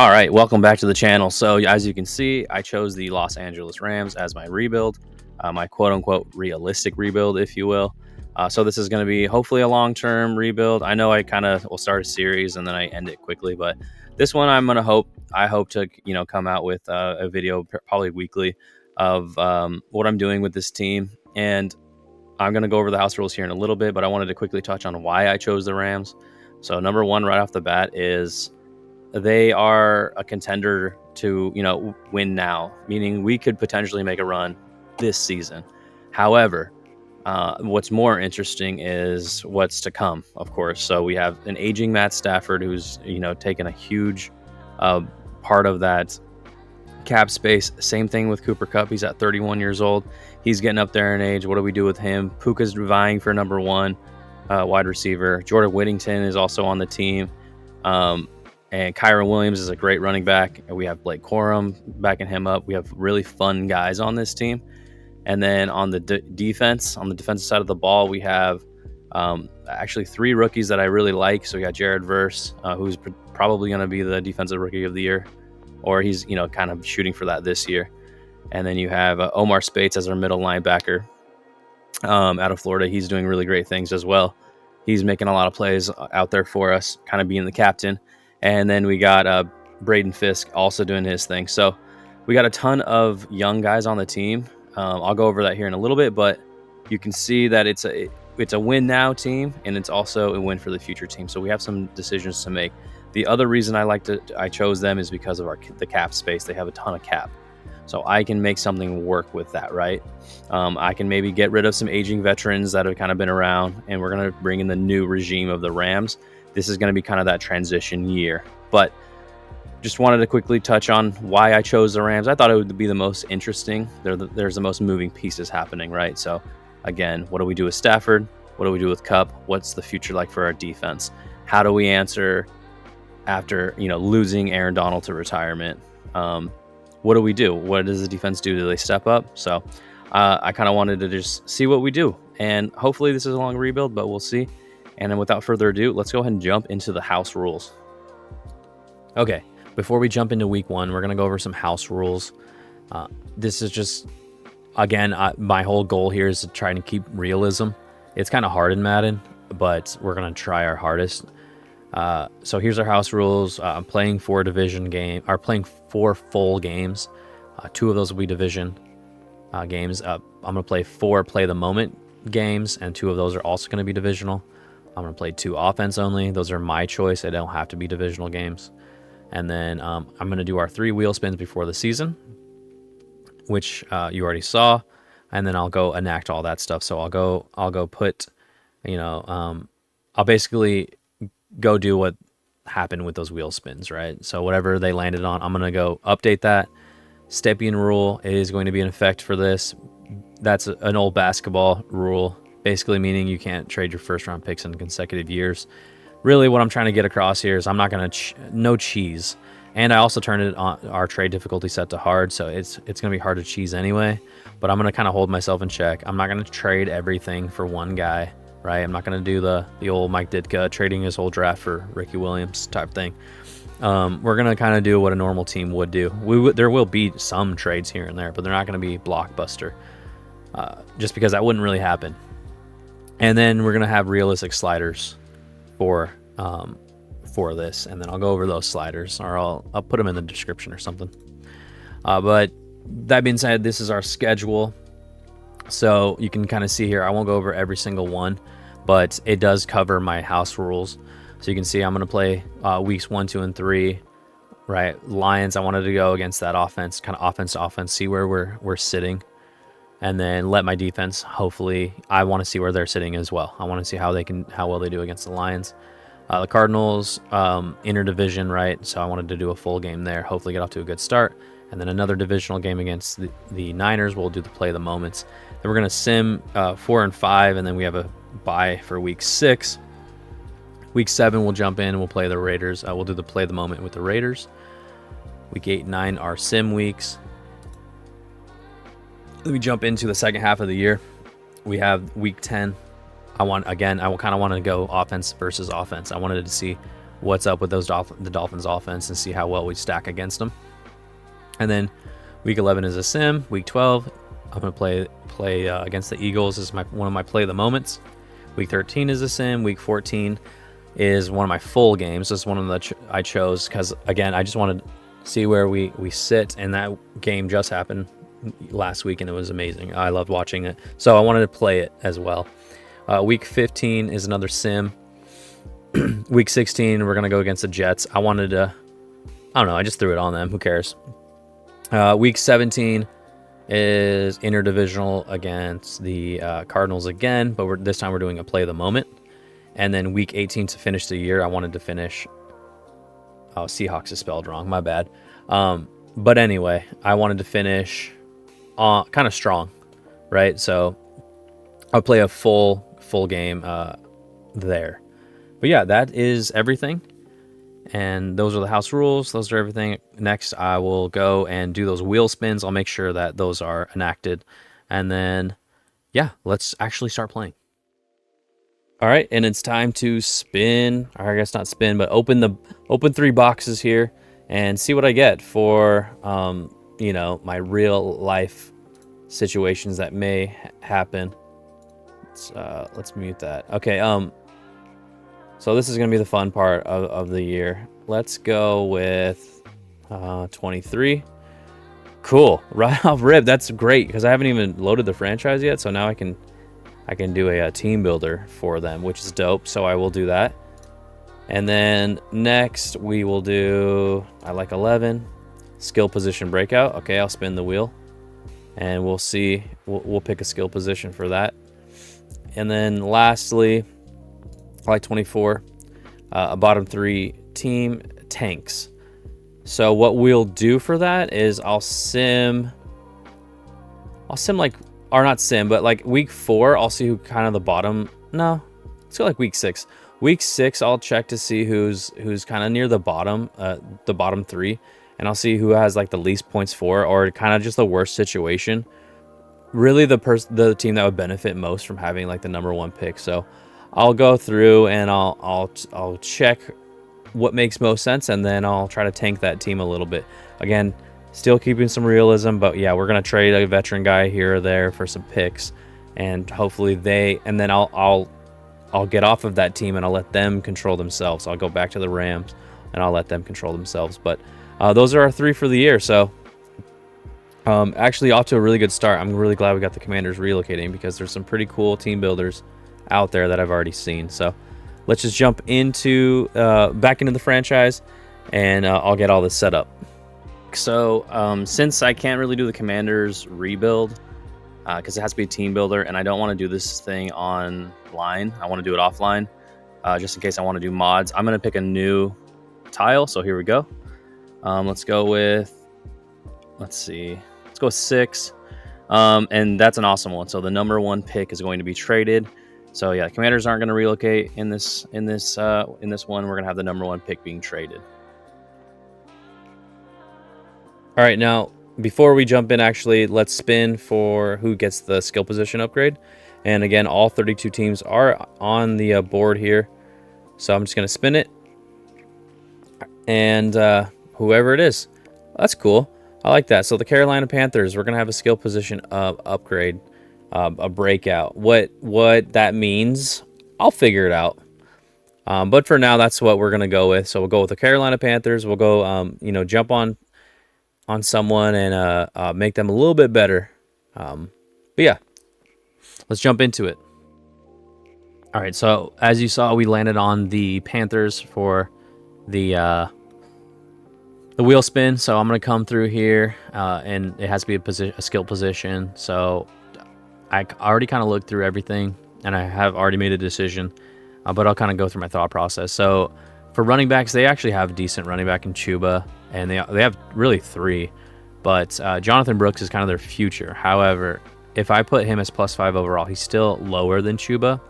All right, welcome back to the channel. So as you can see, I chose the Los Angeles Rams as my rebuild, my quote-unquote realistic rebuild, if you will. So this is going to be hopefully a long-term rebuild. I know I kind of will start a series and then I end it quickly, but this one I hope to come out with a video probably weekly of what I'm doing with this team, and I'm going to go over the house rules here in a little bit, but I wanted to quickly touch on why I chose the Rams. So number one, right off the bat, is they are a contender to win now, meaning we could potentially make a run this season. However, what's more interesting is what's to come, of course. So we have an aging Matt Stafford, who's taken a huge part of that cap space. Same thing with Cooper Kupp. He's at 31 years old. He's getting up there in age. What do we do with him? Puka's vying for number one wide receiver. Jordan Whittington is also on the team. And Kyron Williams is a great running back. And we have Blake Corum backing him up. We have really fun guys on this team. And then on the defense, on the defensive side of the ball, we have actually three rookies that I really like. So we got Jared Verse, who's probably going to be the defensive rookie of the year, or he's kind of shooting for that this year. And then you have Omar Spates as our middle linebacker out of Florida. He's doing really great things as well. He's making a lot of plays out there for us, kind of being the captain. And then we got Braden Fisk also doing his thing. So we got a ton of young guys on the team. I'll go over that here in a little bit, but you can see that it's a win now team, and it's also a win for the future team. So we have some decisions to make. The other reason I chose them is because of the cap space. They have a ton of cap, so I can make something work with that, right? I can maybe get rid of some aging veterans that have kind of been around, and we're going to bring in the new regime of the Rams. This is going to be kind of that transition year. But just wanted to quickly touch on why I chose the Rams. I thought it would be the most interesting. There's the most moving pieces happening, right? So again, what do we do with Stafford? What do we do with Kupp? What's the future like for our defense? How do we answer after losing Aaron Donald to retirement? What do we do? What does the defense do? Do they step up? So I kind of wanted to just see what we do. And hopefully this is a long rebuild, but we'll see. And then without further ado, let's go ahead and jump into the house rules. Okay, before we jump into week one, we're going to go over some house rules. This is just, again, my whole goal here is to try and keep realism. It's kind of hard in Madden, but we're going to try our hardest. So here's our house rules. I'm playing 4 playing 4 full games. 2 of those will be division games. I'm going to play 4 play the moment games, and 2 of those are also going to be divisional. I'm going to play 2 offense only. Those are my choice. They don't have to be divisional games. And then I'm going to do our 3 wheel spins before the season, which you already saw. And then I'll go enact all that stuff. So I'll go put, I'll basically go do what happened with those wheel spins, right? So whatever they landed on, I'm going to go update that. Stepien rule is going to be in effect for this. That's an old basketball rule, basically meaning you can't trade your first round picks in consecutive years. Really what I'm trying to get across here is I'm not going to no cheese. And I also turned it on our trade difficulty set to hard, so it's going to be hard to cheese anyway, but I'm going to kind of hold myself in check. I'm not going to trade everything for one guy, right? I'm not going to do the old Mike Ditka trading his whole draft for Ricky Williams type thing. We're going to kind of do what a normal team would do. There will be some trades here and there, but they're not going to be blockbuster, just because that wouldn't really happen. And then we're going to have realistic sliders for this, and then I'll go over those sliders, or I'll put them in the description or something. But that being said, this is our schedule. So you can kind of see here, I won't go over every single one, but it does cover my house rules. So you can see I'm going to play weeks 1, 2, and 3, right? Lions, I wanted to go against that offense, kind of offense to offense, see where we're sitting. And then let my defense, hopefully, I want to see where they're sitting as well. I want to see how well they do against the Lions. The Cardinals, interdivision, right? So I wanted to do a full game there, hopefully get off to a good start. And then another divisional game against the Niners. We'll do the play of the moments. Then we're going to sim 4 and 5, and then we have a bye for week 6. Week 7, we'll jump in and we'll play the Raiders. We'll do the play of the moment with the Raiders. Week 8 and 9 are sim weeks. Let me jump into the second half of the year. We have week 10. I kind of wanted to go offense versus offense. I wanted to see what's up with the Dolphins offense and see how well we stack against them. And then week 11 is a sim. Week 12, I'm going to play against the Eagles is one of my play of the moments. Week 13 is a sim. Week 14 is one of my full games. This is one of the I chose because, again, I just wanted to see where we sit, and that game just happened last week, and it was amazing. I loved watching it, so I wanted to play it as well. Week 15 is another sim. Week 16, we're going to go against the Jets. I don't know, I just threw it on them. Who cares? Week 17 is interdivisional against the Cardinals again, but this time we're doing a play of the moment. And then week 18 to finish the year, I wanted to finish... Oh, Seahawks is spelled wrong. My bad. But anyway, I wanted to finish kind of strong, right? So I'll play a full game there. But yeah, that is everything. And those are the house rules. Those are everything. Next, I will go and do those wheel spins. I'll make sure that those are enacted. And then, yeah, let's actually start playing. All right, and it's time to spin, or I guess not spin, but open 3 boxes here and see what I get for, my real life situations that may happen. Let's mute that. Okay, so this is going to be the fun part of the year. Let's go with 23. Cool. Right off rip. That's great because I haven't even loaded the franchise yet. So now I can do a team builder for them, which is dope. So I will do that. And then next we will do, I like 11, skill position breakout. Okay, I'll spin the wheel and we'll see. We'll pick a skill position for that. And then lastly, I like 24, a bottom 3 team tanks. So what we'll do for that is I'll sim like, or not sim, but like week 4, I'll see who kind of the bottom. No, let's go like week 6. Week 6, I'll check to see who's kind of near the bottom 3, and I'll see who has like the least points for, or kind of just the worst situation. Really, the team that would benefit most from having like the number 1 pick. So I'll go through and I'll check what makes most sense, and then I'll try to tank that team a little bit. Again, still keeping some realism, but yeah, we're gonna trade a veteran guy here or there for some picks, and hopefully and then I'll get off of that team and I'll let them control themselves. I'll go back to the Rams and I'll let them control themselves. But those are our 3 for the year. So actually off to a really good start. I'm really glad we got the Commanders relocating because there's some pretty cool team builders out there that I've already seen. So let's just jump into back into the franchise, and I'll get all this set up. So since I can't really do the Commanders rebuild because it has to be a team builder, and I don't want to do this thing online, I want to do it offline just in case I want to do mods. I'm going to pick a new tile. So here we go. Let's go with 6. And that's an awesome one. So the number 1 pick is going to be traded. So yeah, Commanders aren't going to relocate in this one. We're going to have the number 1 pick being traded. All right, now before we jump in, actually, let's spin for who gets the skill position upgrade. And again, all 32 teams are on the board here. So I'm just going to spin it, and whoever it is, that's cool. I like that. So the Carolina Panthers, we're going to have a skill position upgrade. A breakout. What that means, I'll figure it out. But for now, that's what we're gonna go with. So we'll go with the Carolina Panthers. We'll go, jump on someone and make them a little bit better. But yeah, let's jump into it. All right. So as you saw, we landed on the Panthers for the wheel spin. So I'm gonna come through here, and it has to be a skill position. So I already kind of looked through everything, and I have already made a decision, but I'll kind of go through my thought process. So for running backs, they actually have a decent running back in Chuba, and they have really 3, but Jonathan Brooks is kind of their future. However, if I put him as +5 overall, he's still lower than Chuba,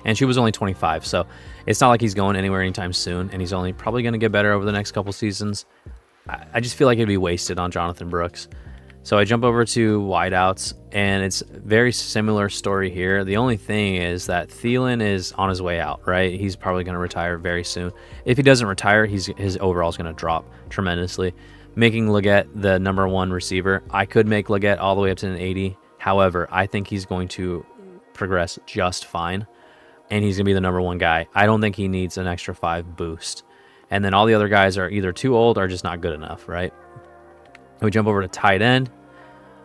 and Chuba's only 25, so it's not like he's going anywhere anytime soon, and he's only probably going to get better over the next couple seasons. I just feel like it'd be wasted on Jonathan Brooks. So I jump over to wideouts, and it's a very similar story here. The only thing is that Thielen is on his way out, right? He's probably going to retire very soon. If he doesn't retire, his overall is going to drop tremendously, making Leggett the #1 receiver. I could make Leggett all the way up to an 80. However, I think he's going to progress just fine, and he's going to be the #1 guy. I don't think he needs an extra 5 boost. And then all the other guys are either too old or just not good enough, right? We jump over to tight end.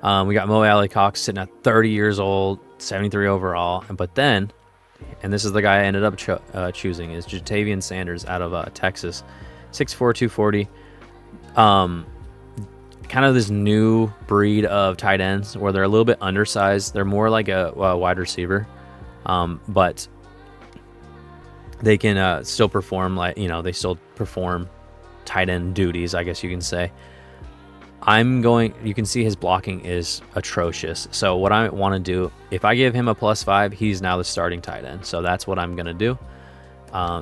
We got Mo Alley Cox sitting at 30 years old, 73 overall. But then, and this is the guy I ended up choosing, is Jatavian Sanders out of Texas, 6'4", 240. Kind of this new breed of tight ends where they're a little bit undersized. They're more like a wide receiver, but they can still perform they still perform tight end duties, I guess you can say. You can see his blocking is atrocious. So what I want to do, if I give him a +5, he's now the starting tight end. So that's what I'm going to do.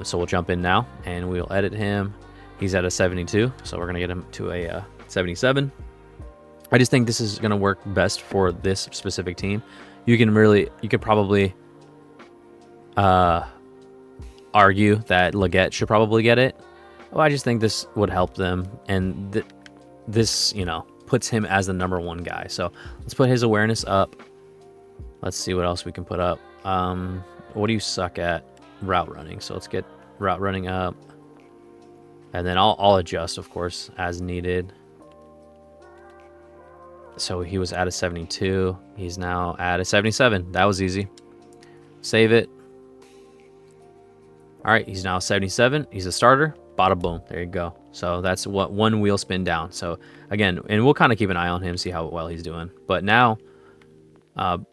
So we'll jump in now and we'll edit him. He's at a 72. So we're going to get him to a 77. I just think this is going to work best for this specific team. You could probably argue that Leggett should probably get it. Well, I just think this would help them, and this puts him as the #1 guy. So let's put his awareness up. Let's see what else we can put up. What do you suck at? Route running. So let's get route running up, and then I'll adjust, of course, as needed. So he was at a 72. He's now at a 77. That was easy. Save it. All right, he's now 77. He's a starter. Bada boom. There you go. So that's what one wheel spin down. So again, and we'll kind of keep an eye on him, see how well he's doing. But now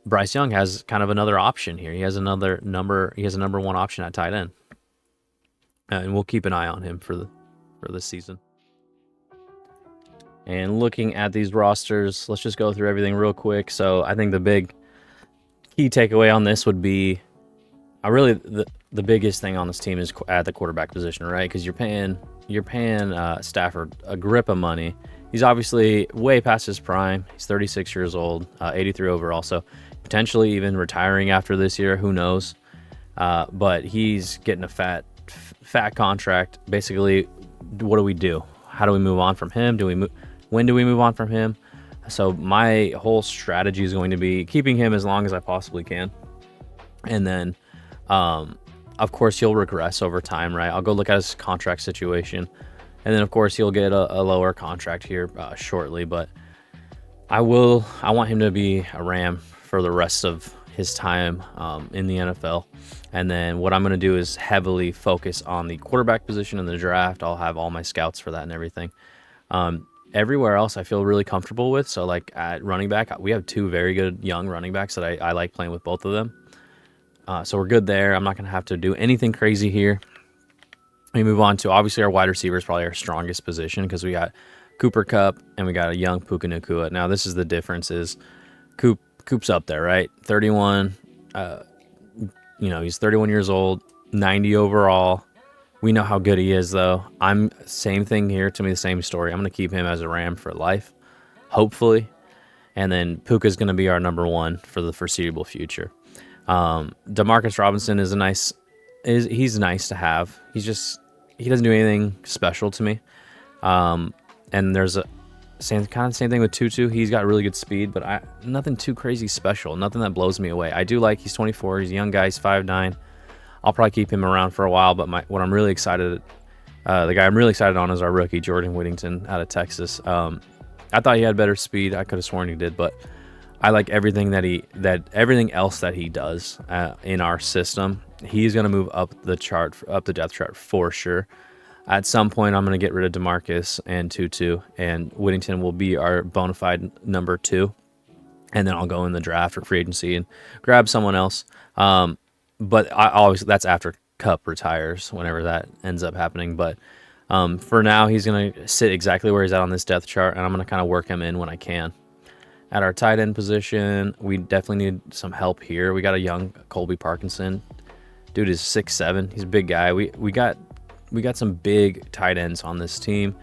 Bryce Young has kind of another option here. He has another number. He has a #1 option at tight end, and we'll keep an eye on him for this season. And looking at these rosters, let's just go through everything real quick. So I think the big key takeaway on this would be, really the biggest thing on this team is at the quarterback position, right? Because you're paying Stafford a grip of money. He's obviously way past his prime. He's 36 years old, 83 overall, so potentially even retiring after this year. Who knows? But he's getting a fat contract. Basically, what do we do? How do we move on from him? When do we move on from him? So my whole strategy is going to be keeping him as long as I possibly can, and then of course he'll regress over time, right? I'll go look at his contract situation, and then of course he'll get a lower contract here shortly, but I want him to be a Ram for the rest of his time in the NFL. And then what I'm going to do is heavily focus on the quarterback position in the draft. I'll have all my scouts for that and everything. Everywhere else I feel really comfortable with. So like at running back, we have 2 very good young running backs that I like playing with both of them. So we're good there. I'm not going to have to do anything crazy here. We move on to, obviously, our wide receiver is probably our strongest position because we got Cooper Kupp and we got a young Puka Nacua. Now, this is the difference is Coop's up there, right? 31. He's 31 years old, 90 overall. We know how good he is, though. Same thing here. To me, the same story. I'm going to keep him as a Ram for life, hopefully. And then Puka's going to be our #1 for the foreseeable future. Demarcus Robinson is he's nice to have. He doesn't do anything special to me. And there's same thing with Tutu. He's got really good speed, but nothing too crazy special. Nothing that blows me away. I do like he's 24. He's a young guy. He's 5'9". I'll probably keep him around for a while. But the guy I'm really excited on is our rookie Jordan Whittington out of Texas. I thought he had better speed. I could have sworn he did, but I like everything everything else that he does in our system. He's going to move up the depth chart for sure. At some point, I'm going to get rid of DeMarcus and Tutu, and Whittington will be our bona fide #2. And then I'll go in the draft or free agency and grab someone else. But that's after Kupp retires, whenever that ends up happening. But for now, he's going to sit exactly where he's at on this depth chart, and I'm going to kind of work him in when I can. At our tight end position, we definitely need some help here. We got a young Colby Parkinson. Dude is 6'7". He's a big guy. We got some big tight ends on this team.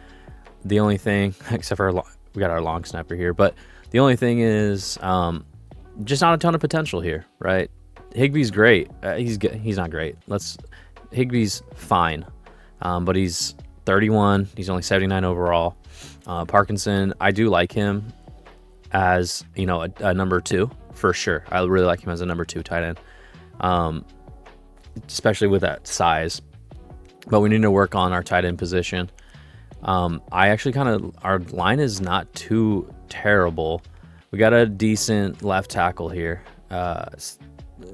The only thing, except for our long snapper here. But the only thing is, just not a ton of potential here, right? Higbee's great. He's not great. Higbee's fine, but he's 31. He's only 79 overall. Parkinson, I do like him as, you know, a number 2 for sure. I really like him as a number 2 tight end, especially with that size. But we need to work on our tight end position. I actually our line is not too terrible. We got a decent left tackle here.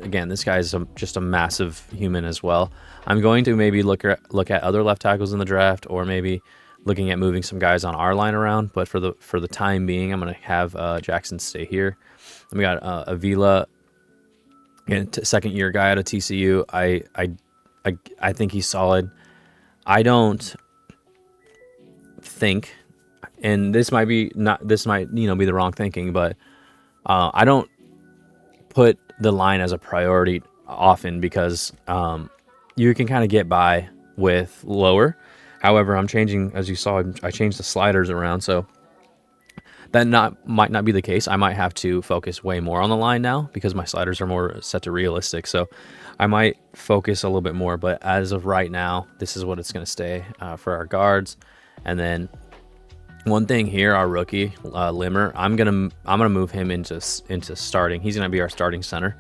Again, this guy is just a massive human as well. I'm going to maybe look at other left tackles in the draft, or maybe looking at moving some guys on our line around. But for the time being, I'm going to have Jackson stay here. And we got Avila, second year guy out of TCU. I think he's solid. I don't think, and this might be be the wrong thinking, but I don't put the line as a priority often, because you can kind of get by with lower. However, I'm changing, as you saw, I changed the sliders around, so that might not be the case. I might have to focus way more on the line now, because my sliders are more set to realistic. So I might focus a little bit more, but as of right now, this is what it's going to stay for our guards. And then one thing here, our rookie Limmer, I'm gonna move him into starting. He's gonna be our starting center.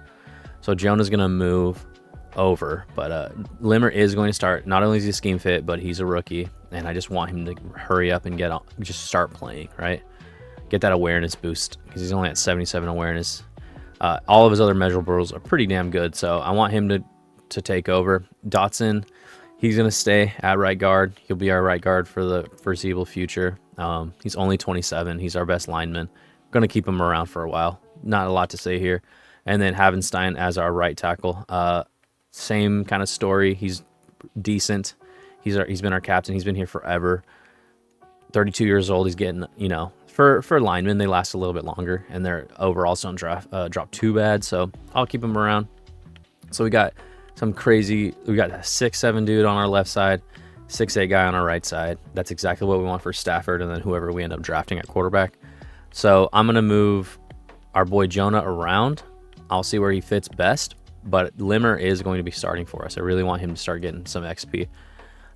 So Jonah's gonna move over, but Limmer is going to start. Not only is he a scheme fit, but he's a rookie, and I just want him to hurry up and just start playing, right? Get that awareness boost, because he's only at 77 awareness. All of his other measurables are pretty damn good, so I want him to take over. Dotson, he's going to stay at right guard. He'll be our right guard for the foreseeable future. He's only 27. He's our best lineman. Going to keep him around for a while. Not a lot to say here. And then Havenstein as our right tackle. Same kind of story. He's decent. He's been our captain. He's been here forever. 32 years old. He's getting, for linemen, they last a little bit longer, and their overalls don't drop too bad. So I'll keep him around. So we got a 6'7" dude on our left side, 6'8" guy on our right side. That's exactly what we want for Stafford, and then whoever we end up drafting at quarterback. So I'm going to move our boy Jonah around. I'll see where he fits best, but Limmer is going to be starting for us. I really want him to start getting some XP.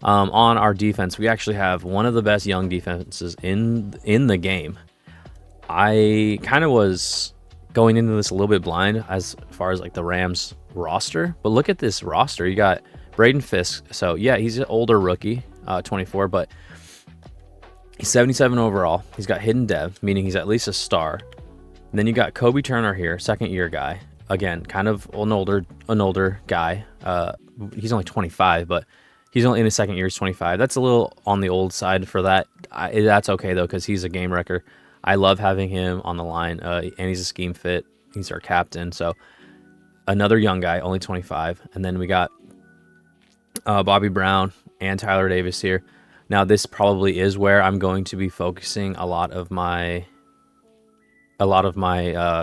On our defense, we actually have one of the best young defenses in the game. I kind of was going into this a little bit blind as far as like the Rams roster, but look at this roster. You got Braden Fisk. So yeah, he's an older rookie, 24, but he's 77 overall. He's got hidden depth, meaning he's at least a star. And then you got Kobe Turner here, second year guy. Again, kind of an older guy. He's only 25, but he's only in his second year. He's 25. That's a little on the old side for that. That's okay though, because he's a game wrecker. I love having him on the line, and he's a scheme fit. He's our captain. So another young guy, only 25. And then we got Bobby Brown and Tyler Davis here. Now this probably is where I'm going to be focusing a lot of my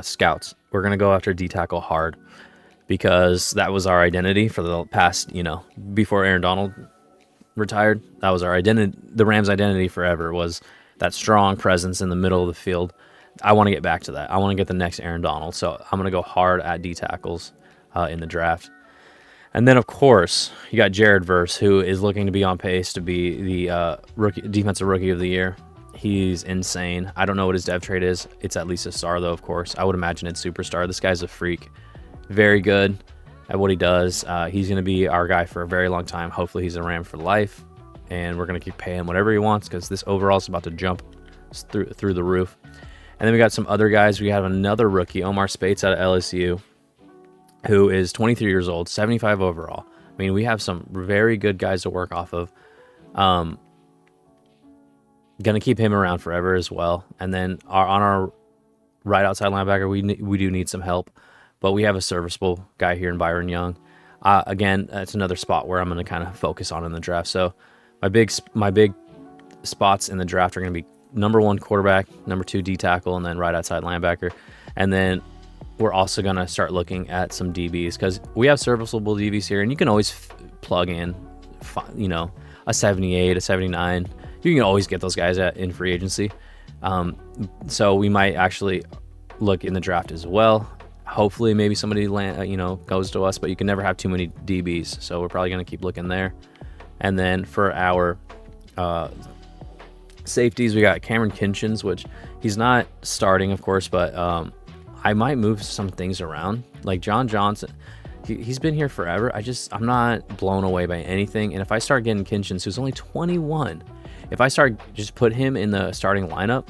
scouts. We're going to go after D-tackle hard, because that was our identity for the past, before Aaron Donald retired. That was our identity. The Rams' identity forever was that strong presence in the middle of the field. I want to get back to that. I want to get the next Aaron Donald. So I'm going to go hard at D-tackles in the draft. And then, of course, you got Jared Verse, who is looking to be on pace to be the defensive rookie of the year. He's insane. I don't know what his dev trade is. It's at least a star, though, of course. I would imagine it's superstar. This guy's a freak. Very good at what he does. He's going to be our guy for a very long time. Hopefully he's a Ram for life, and we're going to keep paying him whatever he wants, because this overall is about to jump through the roof. And then we got some other guys. We have another rookie, Omar Spates out of LSU, who is 23 years old, 75 overall. I mean, we have some very good guys to work off of. Going to keep him around forever as well. And then on our right outside linebacker, we do need some help, but we have a serviceable guy here in Byron Young. Again, that's another spot where I'm going to kind of focus on in the draft. So my big spots in the draft are going to be number 1 quarterback, number 2 D tackle, and then right outside linebacker. And then we're also going to start looking at some DBs, because we have serviceable DBs here, and you can always plug in, a 78, a 79. You can always get those guys in free agency. So we might actually look in the draft as well. Hopefully, maybe somebody goes to us, but you can never have too many DBs. So we're probably going to keep looking there. And then for our safeties, we got Cameron Kinchins, which he's not starting, of course, but I might move some things around. Like John Johnson, he's been here forever. I'm not blown away by anything. And if I start getting Kinchins, who's only 21, if I start just put him in the starting lineup,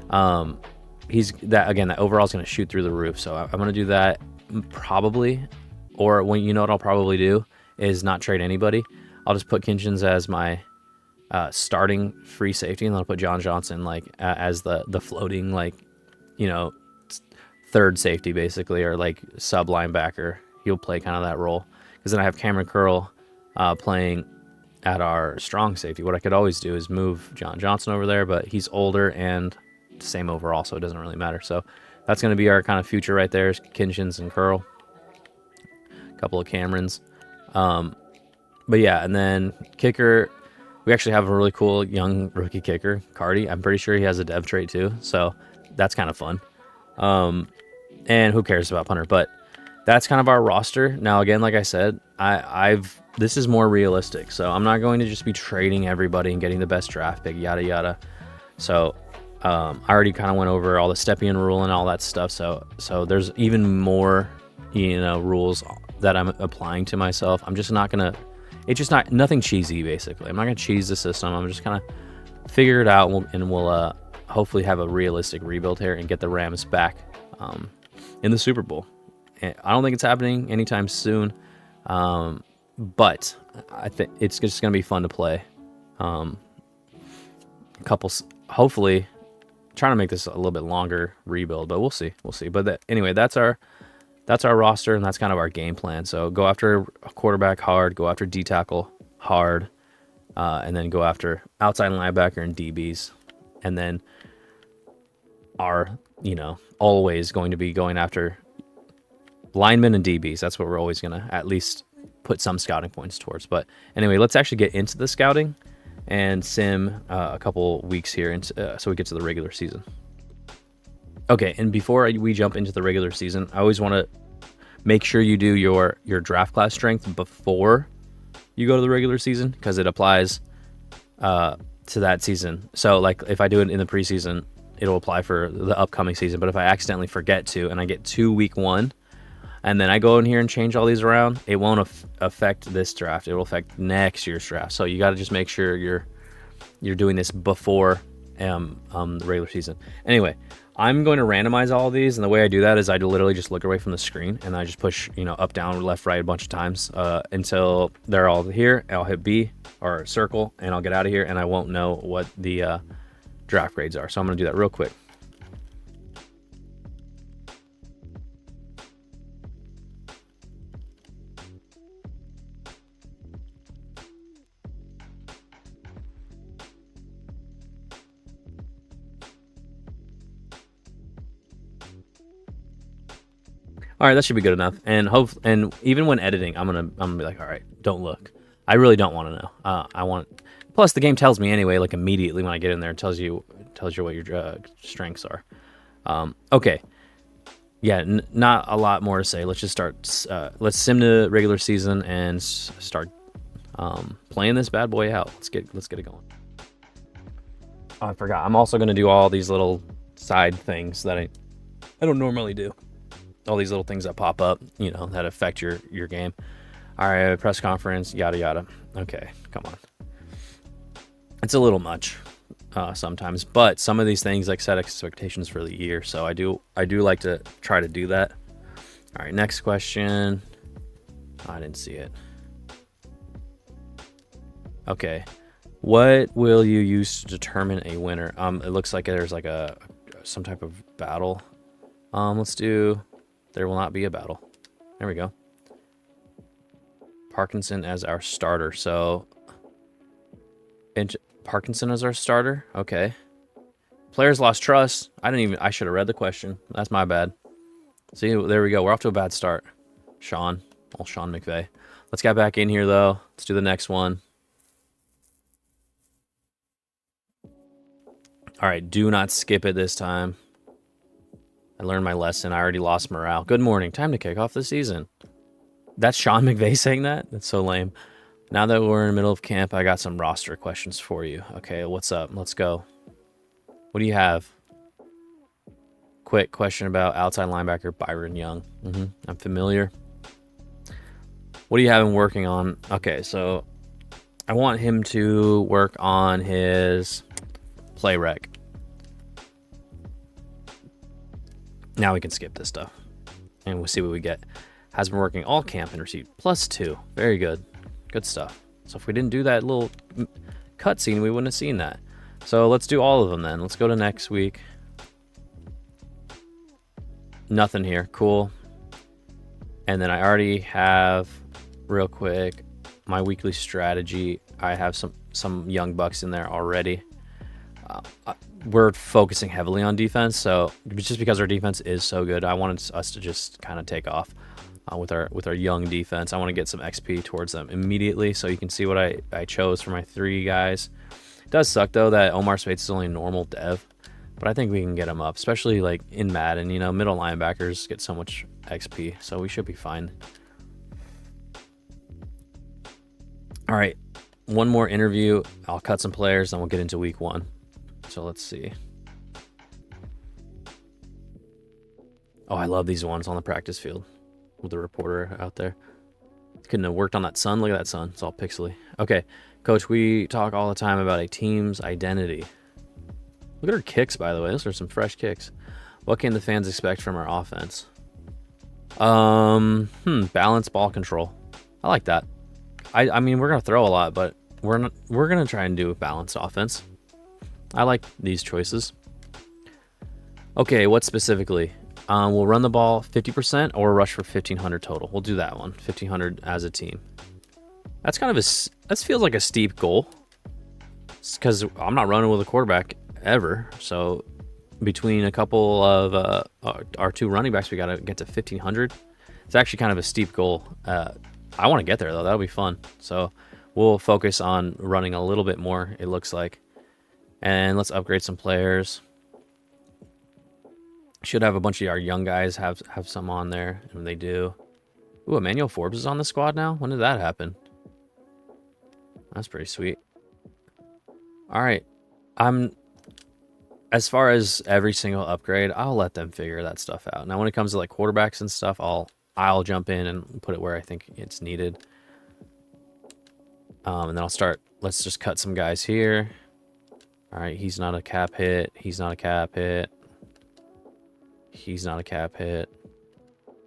that overall is going to shoot through the roof. So I'm going to do that probably, or what I'll probably do is not trade anybody. I'll just put Kinchins as my starting free safety, and then I'll put John Johnson as the floating third safety basically, or like sub linebacker. He'll play kind of that role, because then I have Cameron Curl playing at our strong safety. What I could always do is move John Johnson over there, but he's older and same overall, so it doesn't really matter. So that's going to be our kind of future right there, is Kinchins and Curl. A couple of Camerons. But yeah, and then kicker, we actually have a really cool young rookie kicker, Cardi. I'm pretty sure he has a dev trait too, so that's kind of fun. And who cares about punter? But that's kind of our roster. Now, again, like I said, this is more realistic, so I'm not going to just be trading everybody and getting the best draft pick, yada yada. So I already kind of went over all the Stepien rule and all that stuff. So there's even more, rules that I'm applying to myself. I'm just not gonna. It's just not nothing cheesy. Basically, I'm not gonna cheese the system. I'm just kind of figure it out, and we'll hopefully have a realistic rebuild here and get the Rams back in the Super Bowl. I don't think it's happening anytime soon, but I think it's just going to be fun to play. Hopefully, trying to make this a little bit longer rebuild, but we'll see. But anyway, that's our roster, and that's kind of our game plan. So go after a quarterback hard, go after D tackle hard, and then go after outside linebacker and DBs, and then always going to be going after linemen and DBs. That's what we're always going to at least put some scouting points towards. But anyway, let's actually get into the scouting and sim a couple weeks here so we get to the regular season. Okay, and before we jump into the regular season, I always want to make sure you do your draft class strength before you go to the regular season, because it applies to that season. So like if I do it in the preseason, it'll apply for the upcoming season. But if I accidentally forget to, and I get to week 1, and then I go in here and change all these around, it won't affect this draft. It will affect next year's draft. So you got to just make sure you're doing this before the regular season. Anyway, I'm going to randomize all of these, and the way I do that is I literally just look away from the screen, and I just push up, down, left, right a bunch of times until they're all here. I'll hit B or circle, and I'll get out of here, and I won't know what the draft grades are. So I'm going to do that real quick. All right, that should be good enough. And even when editing, I'm gonna be like, all right, don't look. I really don't want to know. Plus the game tells me anyway, like immediately when I get in there, it tells you what your strengths are. Okay, yeah, not a lot more to say. Let's just start. Let's sim the regular season and start playing this bad boy out. Let's get it going. Oh, I forgot. I'm also gonna do all these little side things that I don't normally do. All these little things that pop up, that affect your game. All right, press conference, yada yada. Okay, come on. It's a little much sometimes, but some of these things like set expectations for the year. So I do like to try to do that. All right, next question. I didn't see it. Okay, what will you use to determine a winner? It looks like there's like some type of battle. Let's do. There will not be a battle. There we go. Parkinson as our starter. So, Parkinson as our starter. Okay. Players lost trust. I should have read the question. That's my bad. See, there we go. We're off to a bad start. Sean McVay. Let's get back in here though. Let's do the next one. All right, do not skip it this time. I learned my lesson. I already lost morale. Good morning. Time to kick off the season. That's Sean McVay saying that? That's so lame. Now that we're in the middle of camp, I got some roster questions for you. Okay, what's up? Let's go. What do you have? Quick question about outside linebacker Byron Young. I'm familiar. What do you have him working on? Okay, so I want him to work on his play rec. Now we can skip this stuff, and we'll see what we get. Has been working all camp and received +2. Very good. Good stuff. So if we didn't do that little cutscene, we wouldn't have seen that. So let's do all of them then. Let's go to next week. Nothing here. Cool. And then I already have, real quick, my weekly strategy. I have some young bucks in there already. We're focusing heavily on defense, so just because our defense is so good, I wanted us to just kind of take off with our young defense. I want to get some XP towards them immediately, so you can see what I chose for my 3 guys. It does suck though that Omar Speights is only a normal dev, but I think we can get him up, especially like in Madden. You know, middle linebackers get so much XP, so we should be fine. All right, one more interview. I'll cut some players, and we'll get into week 1. So let's see. Oh, I love these ones on the practice field with the reporter out there. Couldn't have worked on that sun. Look at that sun. It's all pixely. Okay, coach, we talk all the time about a team's identity. Look at our kicks, by the way. Those are some fresh kicks. What can the fans expect from our offense? Balanced ball control. I like that. I mean, we're gonna throw a lot, but we're gonna try and do a balanced offense. I like these choices. Okay, what specifically? We'll run the ball 50% or rush for 1,500 total. We'll do that one, 1,500 as a team. That's kind of that feels like a steep goal. Because I'm not running with a quarterback ever. So between a couple of our 2 running backs, we got to get to 1,500. It's actually kind of a steep goal. I want to get there, though. That'll be fun. So we'll focus on running a little bit more, it looks like. And let's upgrade some players. Should have a bunch of our young guys have some on there, and they do. Ooh, Emmanuel Forbes is on the squad now? When did that happen? That's pretty sweet. All right. As far as every single upgrade, I'll let them figure that stuff out. Now, when it comes to like quarterbacks and stuff, I'll jump in and put it where I think it's needed. And then I'll start. Let's just cut some guys here. All right, he's not a cap hit. He's not a cap hit. He's not a cap hit.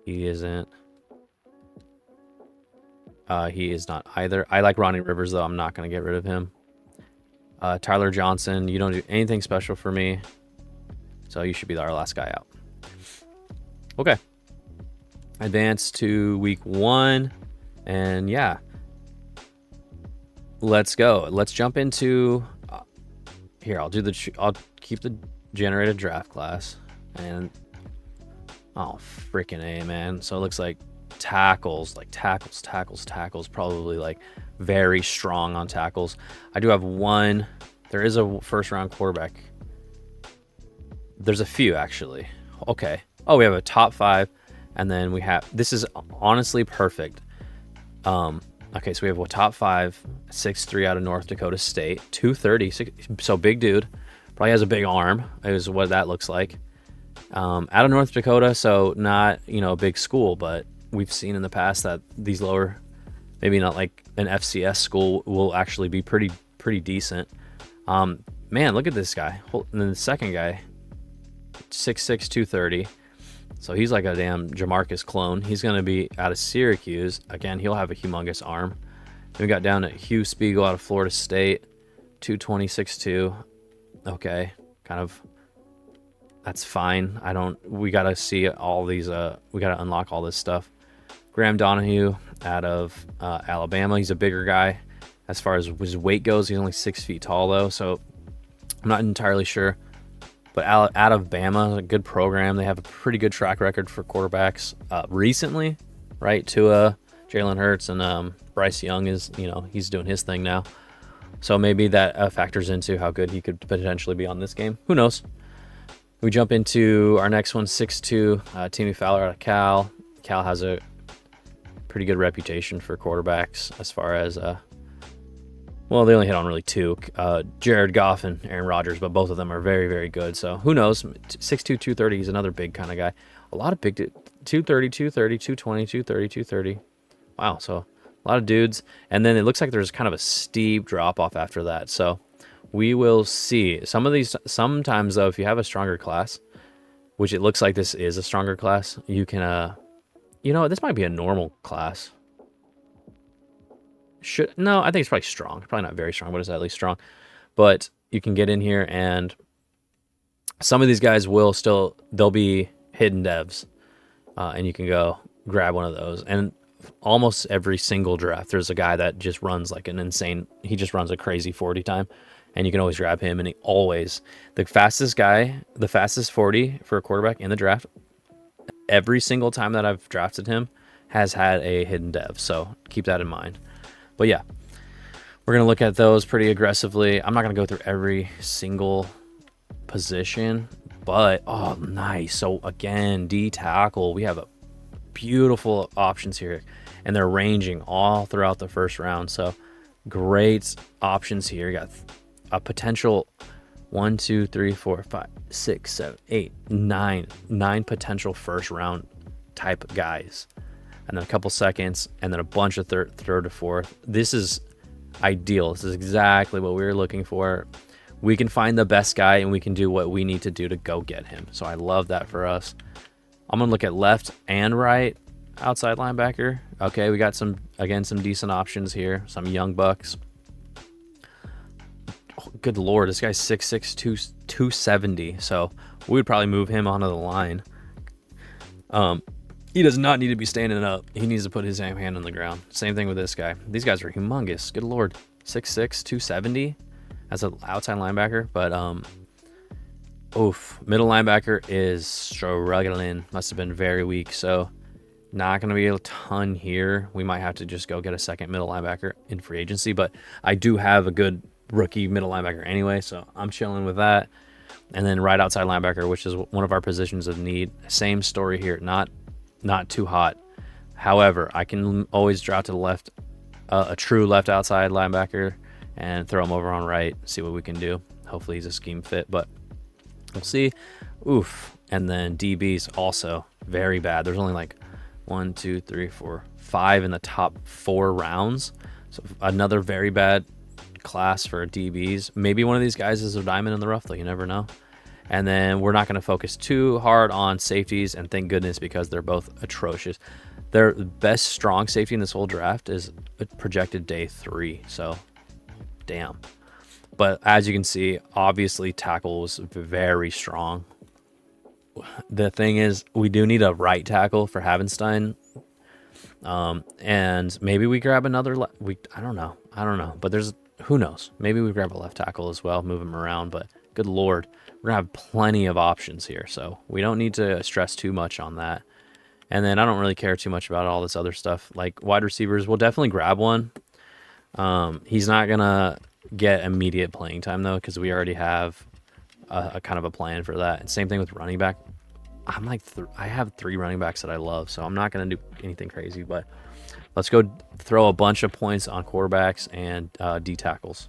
He isn't. He is not either. I like Ronnie Rivers, though. I'm not going to get rid of him. Tyler Johnson, you don't do anything special for me. So you should be our last guy out. Okay. Advance to week 1. And yeah. Let's go. Let's jump into... Here, I'll keep the generated draft class. And... Oh, freaking A, man. So it looks like tackles, probably like very strong on tackles. I do have one. There is a first round quarterback. There's a few, actually. Okay. Oh, we have a top 5. And then we have, this is honestly perfect. Okay, so we have a top 5, 6'3" out of North Dakota State, 230, so big dude. Probably has a big arm, is what that looks like. Out of North Dakota, so not, a big school, but we've seen in the past that these lower, maybe not like an FCS school, will actually be pretty decent. Man, look at this guy. And then the second guy, 6'6", 230. So he's like a damn Jamarcus clone. He's going to be out of Syracuse. Again, he'll have a humongous arm. Then we got down at Hugh Spiegel out of Florida State, 220, 6'2". Okay, kind of, that's fine. We got to see all these, we got to unlock all this stuff. Graham Donahue out of Alabama. He's a bigger guy. As far as his weight goes, he's only 6 feet tall, though, so I'm not entirely sure. But out of Bama, a good program. They have a pretty good track record for quarterbacks recently, right? Tua, Jalen Hurts, and Bryce Young is, he's doing his thing now. So maybe that factors into how good he could potentially be on this game. Who knows? We jump into our next one, 6'2", Timmy Fowler out of Cal. Cal has a pretty good reputation for quarterbacks as far as, well, they only hit on really two, Jared Goff and Aaron Rodgers, but both of them are very, very good. So who knows? 6'2", 230, he's another big kind of guy. A lot of big, 230, 230, 220, 230, 230. Wow, so a lot of dudes. And then it looks like there's kind of a steep drop off after that. So we will see. Some of these, sometimes though, if you have a stronger class, which it looks like this is a stronger class, you can, you know, this might be a normal class. No, I think it's probably strong. Probably not very strong, but it's at least strong. But you can get in here, and some of these guys will still, they'll be hidden devs, and you can go grab one of those. And almost every single draft, there's a guy that just runs like an insane, he just runs a crazy 40 time, and you can always grab him. And he always, the fastest guy, the fastest 40 for a quarterback in the draft, every single time that I've drafted him has had a hidden dev. So keep that in mind. But yeah, we're going to look at those pretty aggressively. I'm not going to go through every single position, but oh, nice. So again, D tackle, we have a beautiful options here, and they're ranging all throughout the first round. So great options here. You got a potential 1, 2, 3, 4, 5, 6, 7, 8, 9 potential first round type guys, and then a couple seconds, and then a bunch of third to fourth. This is ideal. This is exactly what we were looking for. We can find the best guy, and we can do what we need to do to go get him. So I love that for us. I'm gonna look at left and right outside linebacker. Okay, we got some decent options here. Some young bucks. Oh, good lord, this guy's 6'6", 270. So we would probably move him onto the line. He does not need to be standing up. He needs to put his hand on the ground. Same thing with this guy. These guys are humongous. Good lord. 6'6", 270 as an outside linebacker. But, middle linebacker is struggling. Must have been very weak. So not going to be a ton here. We might have to just go get a second middle linebacker in free agency. But I do have a good rookie middle linebacker anyway, so I'm chilling with that. And then right outside linebacker, which is one of our positions of need. Same story here. Not too hot. However, I can always drop to the left, a true left outside linebacker, and throw him over on right, see what we can do. Hopefully he's a scheme fit, but we'll see. And then DBs also very bad. There's only like 1, 2, 3, 4, 5 in the top 4 rounds. So another very bad class for DBs. Maybe one of these guys is a diamond in the rough, though. You never know. And then we're not going to focus too hard on safeties, and thank goodness, because they're both atrocious. Their best strong safety in this whole draft is projected day 3. So, damn. But as you can see, obviously tackle was very strong. The thing is, we do need a right tackle for Havenstein. And maybe we grab another. I don't know. But who knows? Maybe we grab a left tackle as well, move him around. But good lord, we're gonna have plenty of options here, so we don't need to stress too much on that. And then I don't really care too much about all this other stuff. Like wide receivers, we'll definitely grab one. He's not gonna get immediate playing time though, because we already have a kind of a plan for that. And same thing with running back. I'm like, I have 3 running backs that I love, so I'm not gonna do anything crazy. But let's go throw a bunch of points on quarterbacks and D tackles.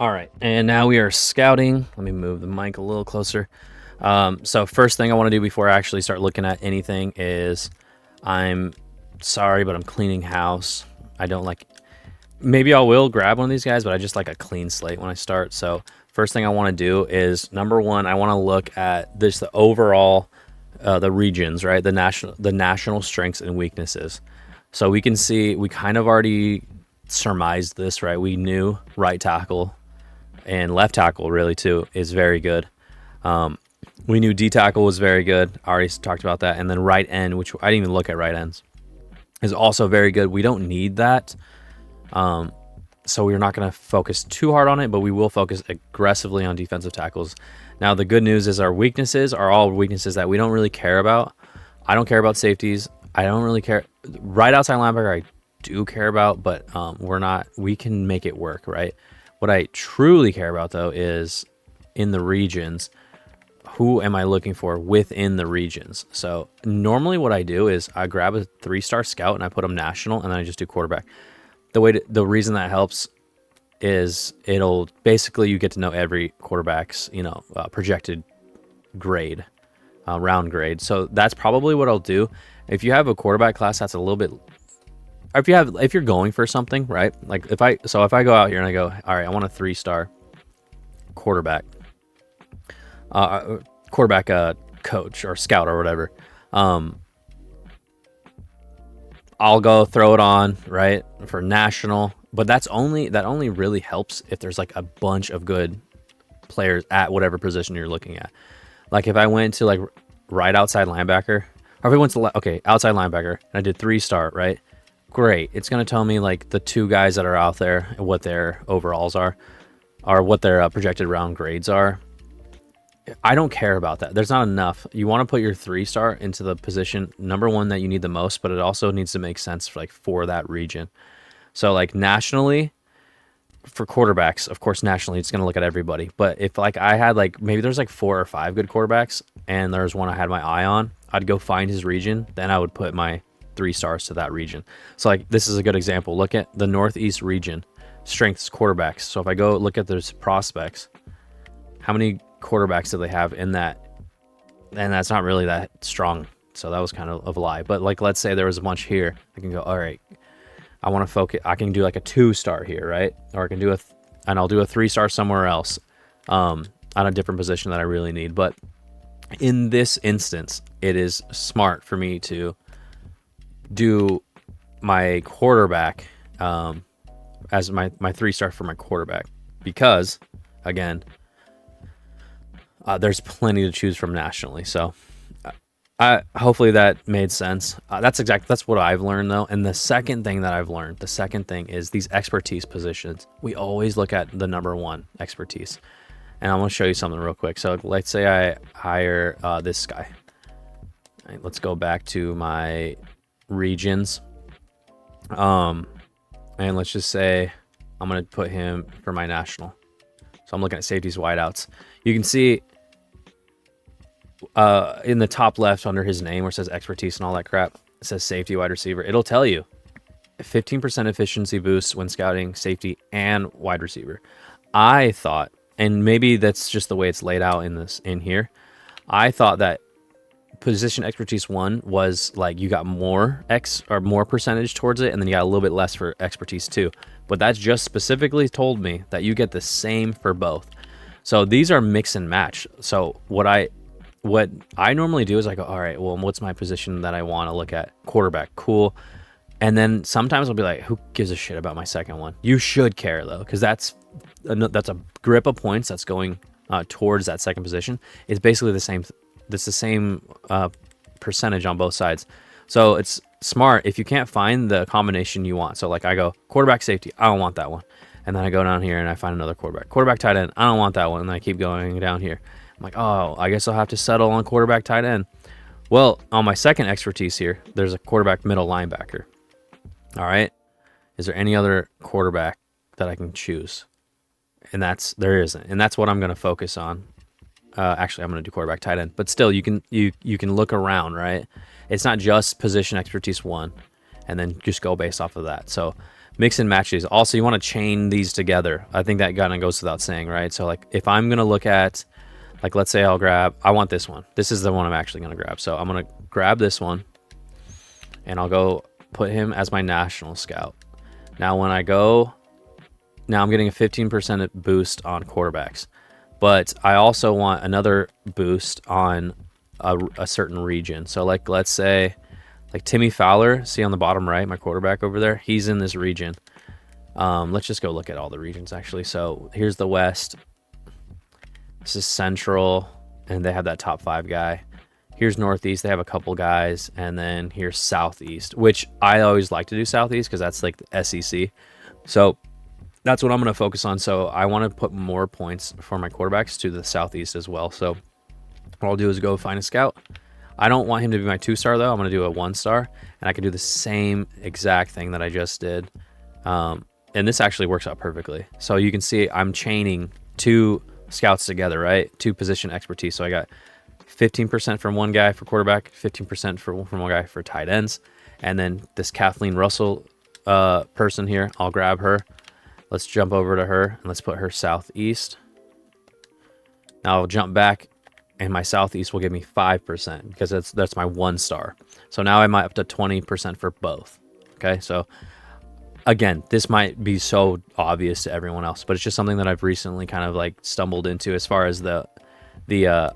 All right, and now we are scouting. Let me move the mic a little closer. So first thing I want to do before I actually start looking at anything is, I'm sorry, but I'm cleaning house. I don't like, maybe I will grab one of these guys, but I just like a clean slate when I start. So first thing I want to do is, number one, I want to look at this, the overall, the regions, right? The national strengths and weaknesses. So we can see, we kind of already surmised this, right? We knew right tackle and left tackle really too is very good. We knew D tackle was very good. I already talked about that. And then right end, which I didn't even look at right ends, is also very good. We don't need that. So we're not going to focus too hard on it, but we will focus aggressively on defensive tackles. Now, the good news is our weaknesses are all weaknesses that we don't really care about. I don't care about safeties. I don't really care. Right outside linebacker, do care about, but we can make it work, right? What I truly care about though is in the regions, who am I looking for within the regions? So normally what I do is I grab a 3-star scout and I put them national, and then I just do quarterback. The reason that helps is it'll basically, you get to know every quarterback's projected grade, round grade. So that's probably what I'll do. If you have a quarterback class that's a little bit, or if you're going for something, right? Like if I go out here and I go, all right, I want a 3-star quarterback, quarterback coach or scout or whatever. I'll go throw it on, right, for national, but that only really helps if there's like a bunch of good players at whatever position you're looking at. Like if I went to like right outside linebacker, or if I went to outside linebacker and I did 3-star, right? Great. It's going to tell me like the 2 guys that are out there and what their overalls are, or what their projected round grades are. I don't care about that. There's not enough. You want to put your 3-star into the position number 1 that you need the most, but it also needs to make sense for that region. So like nationally, for quarterbacks, of course, nationally it's going to look at everybody. But if like I had like maybe there's like 4 or 5 good quarterbacks and there's one I had my eye on, I'd go find his region. Then I would put my 3 stars to that region. So like this is a good example. Look at the Northeast region, strengths quarterbacks. So if I go look at those prospects, how many quarterbacks do they have in that? And that's not really that strong. So that was kind of a lie. But like let's say there was a bunch here. I can go, all right, I want to focus. I can do like a 2-star here, right? Or I can do and I'll do a 3-star somewhere else, on a different position that I really need. But in this instance, it is smart for me to do my quarterback as my 3-star for my quarterback, because again, there's plenty to choose from nationally. So hopefully that made sense. That's what I've learned though. And the second thing is these expertise positions. We always look at the number 1 expertise. And I'm going to show you something real quick. So let's say I hire this guy. All right, let's go back to my regions. And let's just say I'm going to put him for my national. So I'm looking at safeties, wideouts. You can see in the top left under his name where it says expertise and all that crap, it says safety, wide receiver. It'll tell you 15% efficiency boost when scouting safety and wide receiver. I thought, and maybe that's just the way it's laid out in here, I thought that position expertise 1 was like you got more more percentage towards it, and then you got a little bit less for expertise 2. But that's just specifically told me that you get the same for both. So these are mix and match. So what I normally do is I go, all right, well, what's my position that I want to look at? Quarterback, cool. And then sometimes I'll be like, who gives a shit about my second one? You should care though, because that's a grip of points that's going towards that second position. It's basically the same. It's the same percentage on both sides. So it's smart if you can't find the combination you want. So like I go quarterback, safety, I don't want that one. And then I go down here and I find another quarterback, tight end, I don't want that one. And then I keep going down here. I'm like, oh, I guess I'll have to settle on quarterback, tight end. Well, on my second expertise here, there's a quarterback, middle linebacker. All right. Is there any other quarterback that I can choose? And there isn't. And that's what I'm going to focus on. Actually, I'm going to do quarterback, tight end. But still, you can look around, right? It's not just position expertise 1 and then just go based off of that. So mix and match these. Also, you want to chain these together. I think that kind of goes without saying, right? So like if I'm going to look at, like let's say I want this one. This is the one I'm actually going to grab. So I'm going to grab this one and I'll go put him as my national scout. Now when I go, now I'm getting a 15% boost on quarterbacks. But I also want another boost on a certain region. So like let's say like Timmy Fowler, see on the bottom right, my quarterback over there, he's in this region. Let's just go look at all the regions actually. So here's the West. This is Central, and they have that top 5 guy. Here's Northeast, they have a couple guys, and then here's Southeast, which I always like to do Southeast because that's like the SEC. So that's what I'm going to focus on. So I want to put more points for my quarterbacks to the Southeast as well. So what I'll do is go find a scout. I don't want him to be my 2-star though. I'm going to do a 1-star, and I can do the same exact thing that I just did. And this actually works out perfectly. So you can see I'm chaining 2 scouts together, right? 2 position expertise. So I got 15% from one guy for quarterback, 15% from one guy for tight ends, and then this Kathleen Russell person here, I'll grab her. Let's jump over to her and let's put her southeast. Now I'll jump back, and my southeast will give me 5% because that's my 1-star. So now I'm up to 20% for both. Okay, so again, this might be so obvious to everyone else, but it's just something that I've recently kind of like stumbled into as far as the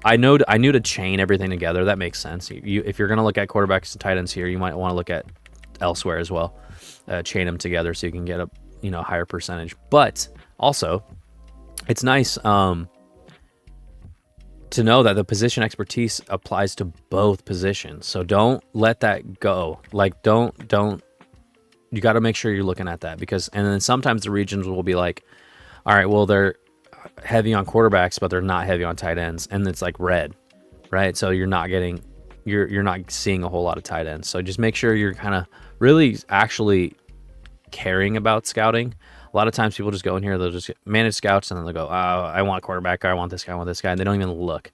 I knew to chain everything together. That makes sense. If you're gonna look at quarterbacks and tight ends here, you might want to look at elsewhere as well. Chain them together so you can get a higher percentage. But also, it's nice to know that the position expertise applies to both positions. So don't let that go. Like don't. You got to make sure you're looking at that, because and then sometimes the regions will be like, all right, well they're heavy on quarterbacks, but they're not heavy on tight ends, and it's like red, right? So you're not getting, you're not seeing a whole lot of tight ends. So just make sure you're kind of really actually caring about scouting. A lot of times people just go in here, they'll just manage scouts, and then they'll go, oh, I want a quarterback, or I want this guy, and they don't even look.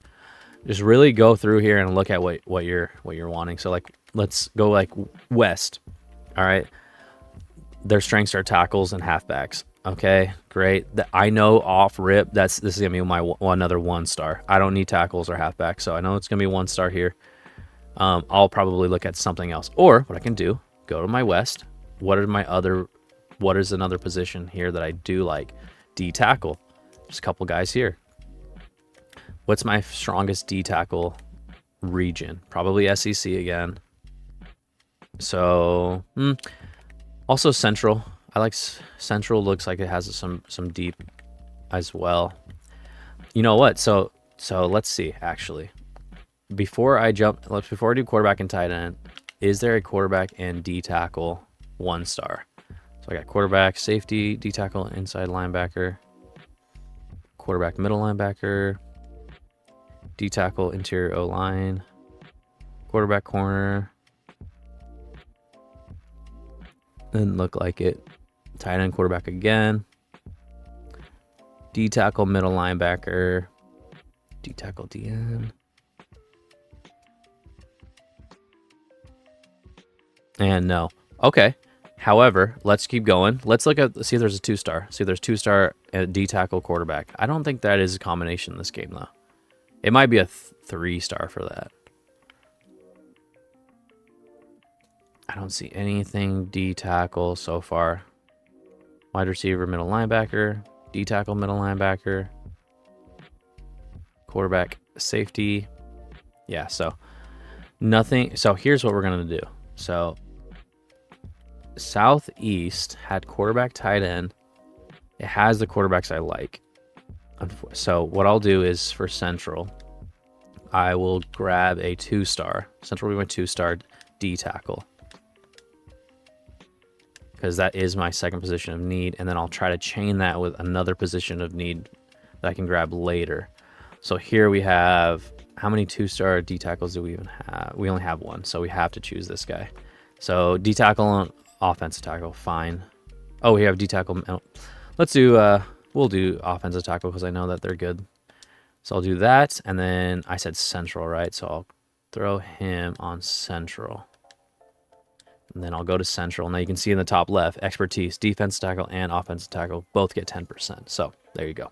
Just really go through here and look at what you're wanting. So like, let's go like West. All right, their strengths are tackles and halfbacks. Okay, great. I know off rip this is gonna be another 1-star. I don't need tackles or halfbacks, so I know it's gonna be 1-star here. I'll probably look at something else, or what I can do, go to my West. What is another position here that I do like? D tackle. There's a couple guys here. What's my strongest D tackle region? Probably SEC again. So also Central. I like Central. Looks like it has some deep as well. You know what? So let's see. Actually, before I do quarterback and tight end, is there a quarterback and D tackle 1-star? So I got quarterback, safety, D tackle, inside linebacker, quarterback, middle linebacker, D tackle, interior O line, quarterback, corner. Didn't look like it. Tight end, quarterback again. D tackle, middle linebacker. D tackle, DN. And no. Okay. However, let's keep going. Let's see if there's a 2-star. See if there's 2-star D tackle quarterback. I don't think that is a combination in this game though. It might be a 3-star for that. I don't see anything D tackle so far. Wide receiver, middle linebacker, D tackle, middle linebacker, quarterback, safety. Yeah, so nothing. So here's what we're going to do. So Southeast had quarterback, tight end. It has the quarterbacks I like. So what I'll do is for Central, I will grab a 2-star. Central will be my 2-star D tackle, because that is my second position of need, and then I'll try to chain that with another position of need that I can grab later. So here we have, how many 2-star D tackles do we even have? We only have one, so we have to choose this guy. So D tackle and offensive tackle, fine. Oh, we have D tackle. Let's do, we'll do offensive tackle because I know that they're good. So I'll do that, and then I said Central, right? So I'll throw him on Central. And then I'll go to Central. Now you can see in the top left, expertise, defense tackle and offensive tackle both get 10%. So there you go.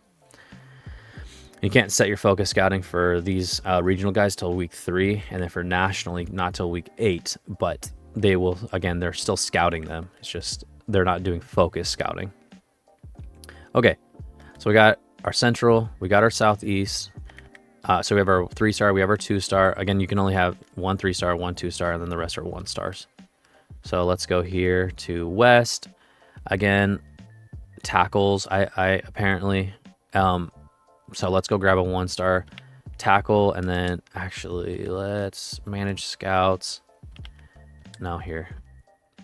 You can't set your focus scouting for these regional guys till week 3, and then for nationally not till week 8. But they will, again, they're still scouting them. It's just they're not doing focus scouting. Okay, so we got our Central, we got our Southeast. So we have our 3-star, we have our 2-star. Again, you can only have 1 3-star, 1 2-star, and then the rest are 1-stars. So let's go here to West. Again, tackles, I apparently, so let's go grab a 1-star tackle, and then actually let's manage scouts. Now here,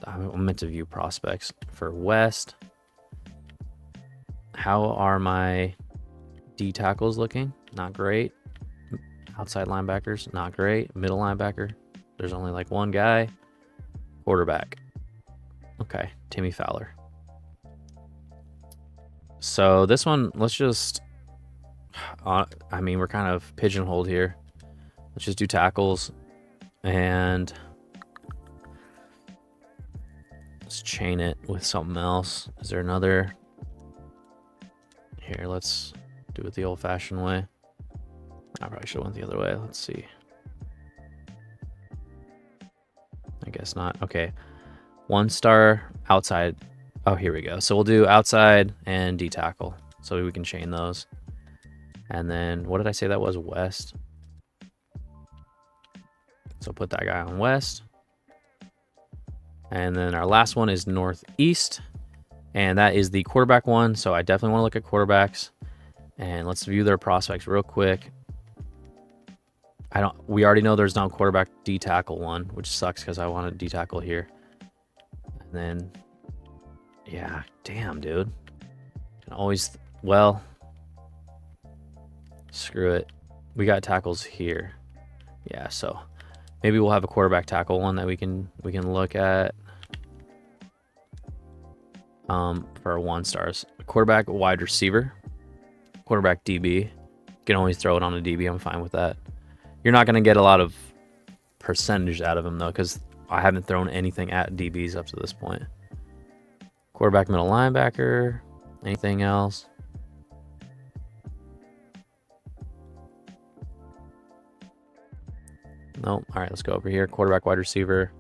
I'm meant to view prospects for West. How are my D tackles looking? Not great. Outside linebackers, not great. Middle linebacker, there's only like one guy. Quarterback. Okay, Timmy Fowler. So this one, let's just... I mean, we're kind of pigeonholed here. Let's just do tackles. And let's chain it with something else. Is there another? Here, let's do it the old-fashioned way. I probably should have went the other way. Let's see. I guess not. Okay. 1-star outside. Oh, here we go. So we'll do outside and D-tackle. So we can chain those. And then, what did I say that was? West. So put that guy on west. And then our last one is northeast. And that is the quarterback one. So I definitely want to look at quarterbacks. And let's view their prospects real quick. We already know there's no quarterback D-tackle one, which sucks because I want a D-tackle here. And then, yeah, damn, dude. Can always, well, screw it. We got tackles here. Yeah, so maybe we'll have a quarterback tackle one that we can look at for our 1-stars. Quarterback, wide receiver, quarterback DB. You can always throw it on a DB. I'm fine with that. You're not going to get a lot of percentage out of him though, because I haven't thrown anything at DBs up to this point. Quarterback, middle linebacker. Anything else? Nope. All right, let's go over here. Quarterback, wide receiver.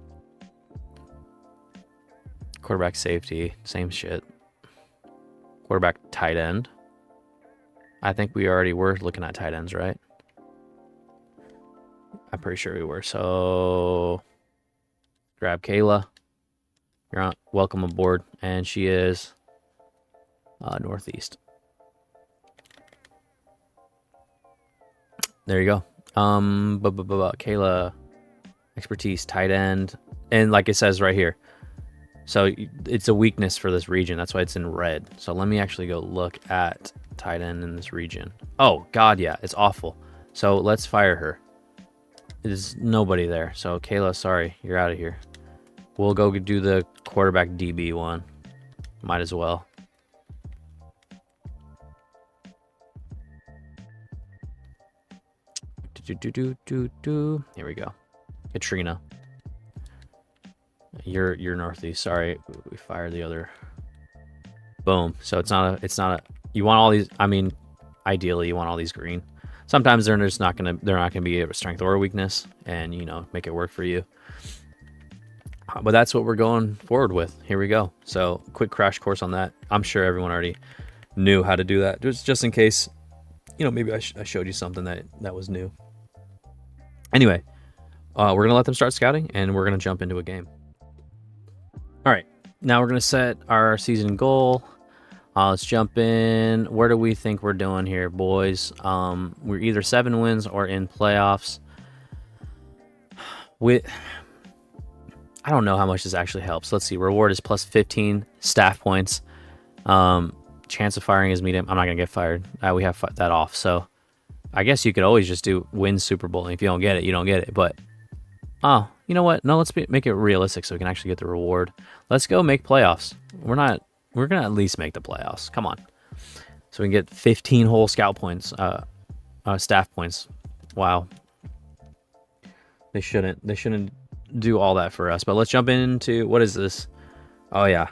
Quarterback, safety. Same shit. Quarterback, tight end. I think we already were looking at tight ends, right? I'm pretty sure we were. So grab Kayla. You're on. Welcome aboard. And she is northeast. There you go. Kayla, expertise, tight end. And like it says right here. So it's a weakness for this region. That's why it's in red. So let me actually go look at tight end in this region. Oh, God, yeah. It's awful. So let's fire her. There's nobody there. So Kayla, sorry. You're out of here. We'll go do the quarterback DB one. Might as well. Here we go. Katrina. You're northeast. Sorry, we fired the other. Boom. So it's not a. You want all these. I mean, ideally you want all these green. Sometimes they're just not gonna. They're not gonna be a strength or a weakness, and make it work for you. But that's what we're going forward with. Here we go. So quick crash course on that. I'm sure everyone already knew how to do that. Just in case, maybe I showed you something that was new. Anyway, we're gonna let them start scouting, and we're gonna jump into a game. All right, now we're gonna set our season goal. Let's jump in. Where do we think we're doing here, boys? We're either 7 wins or in playoffs. I don't know how much this actually helps. Let's see. Reward is plus 15 staff points. Chance of firing is medium. I'm not gonna get fired. We have that off. So I guess you could always just do win Super Bowl. If you don't get it, you don't get it. But you know what? No, let's make it realistic so we can actually get the reward. Let's go make playoffs. We're gonna at least make the playoffs. Come on. So we can get 15 whole scout points, staff points. Wow. They shouldn't do all that for us. But let's jump into, what is this? Oh yeah,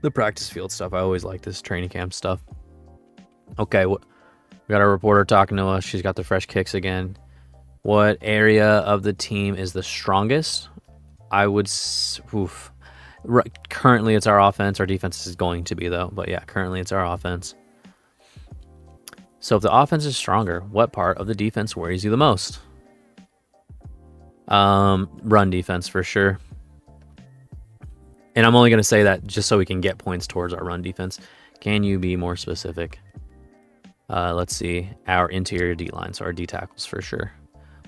the practice field stuff. I always like this training camp stuff. Okay, we got our reporter talking to us. She's got the fresh kicks again. What area of the team is the strongest? I would. Currently, it's our offense. Our defense is going to be though. But yeah, currently it's our offense. So if the offense is stronger, what part of the defense worries you the most? Run defense for sure. And I'm only going to say that just so we can get points towards our run defense. Can you be more specific? Let's see. Our interior D-line, so our D-tackles for sure.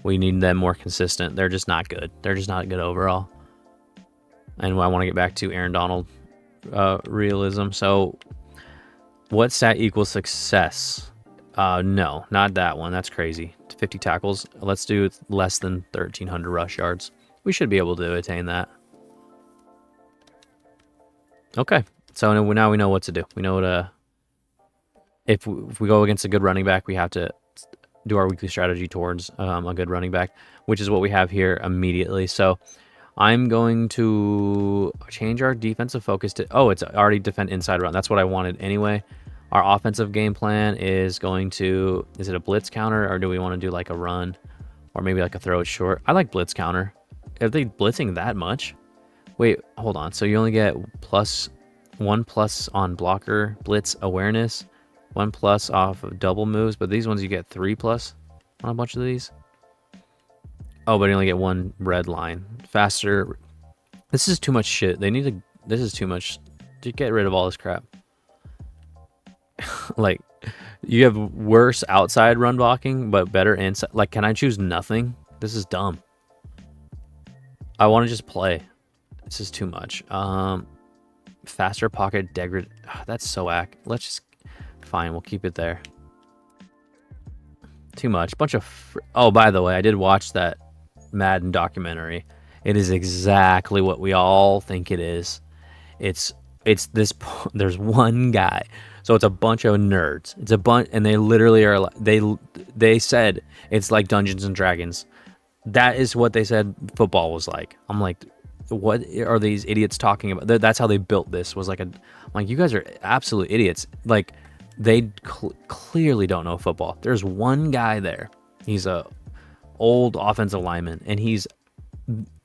We need them more consistent. They're just not good. They're just not good overall. And I want to get back to Aaron Donald realism. So what stat equals success? No, not that one. That's crazy. 50 tackles. Let's do less than 1,300 rush yards. We should be able to attain that. Okay. So now we know what to do. We know what if we go against a good running back, we have to do our weekly strategy towards a good running back, which is what we have here immediately. So I'm going to change our defensive focus to, oh, it's already defend inside run. That's what I wanted anyway. Our offensive game plan is going to, is it a blitz counter, or do we want to do like a run, or maybe like a throw it short? I like blitz counter. Are they blitzing that much? Wait, hold on. So you only get one plus on blocker blitz awareness, 1+ off of double moves, but these ones you get 3+ on a bunch of these. Oh, but you only get 1 red line. Faster. This is too much shit. They need to. This is too much. To get rid of all this crap. Like, you have worse outside run blocking, but better inside. Like, can I choose nothing? This is dumb. I want to just play. This is too much. Faster pocket degrad. That's so whack. Let's just. Fine, we'll keep it there. Too much. Bunch of. Oh, by the way, I did watch that Madden documentary. It is exactly what we all think it is. It's this. There's one guy, so it's a bunch of nerds. It's a bunch, and they literally are. They said it's like Dungeons and Dragons. That is what they said football was like. I'm like, what are these idiots talking about? That's how they built this. Was like I'm like, you guys are absolute idiots. Like, they clearly don't know football. There's one guy there. He's a old offensive lineman, and he's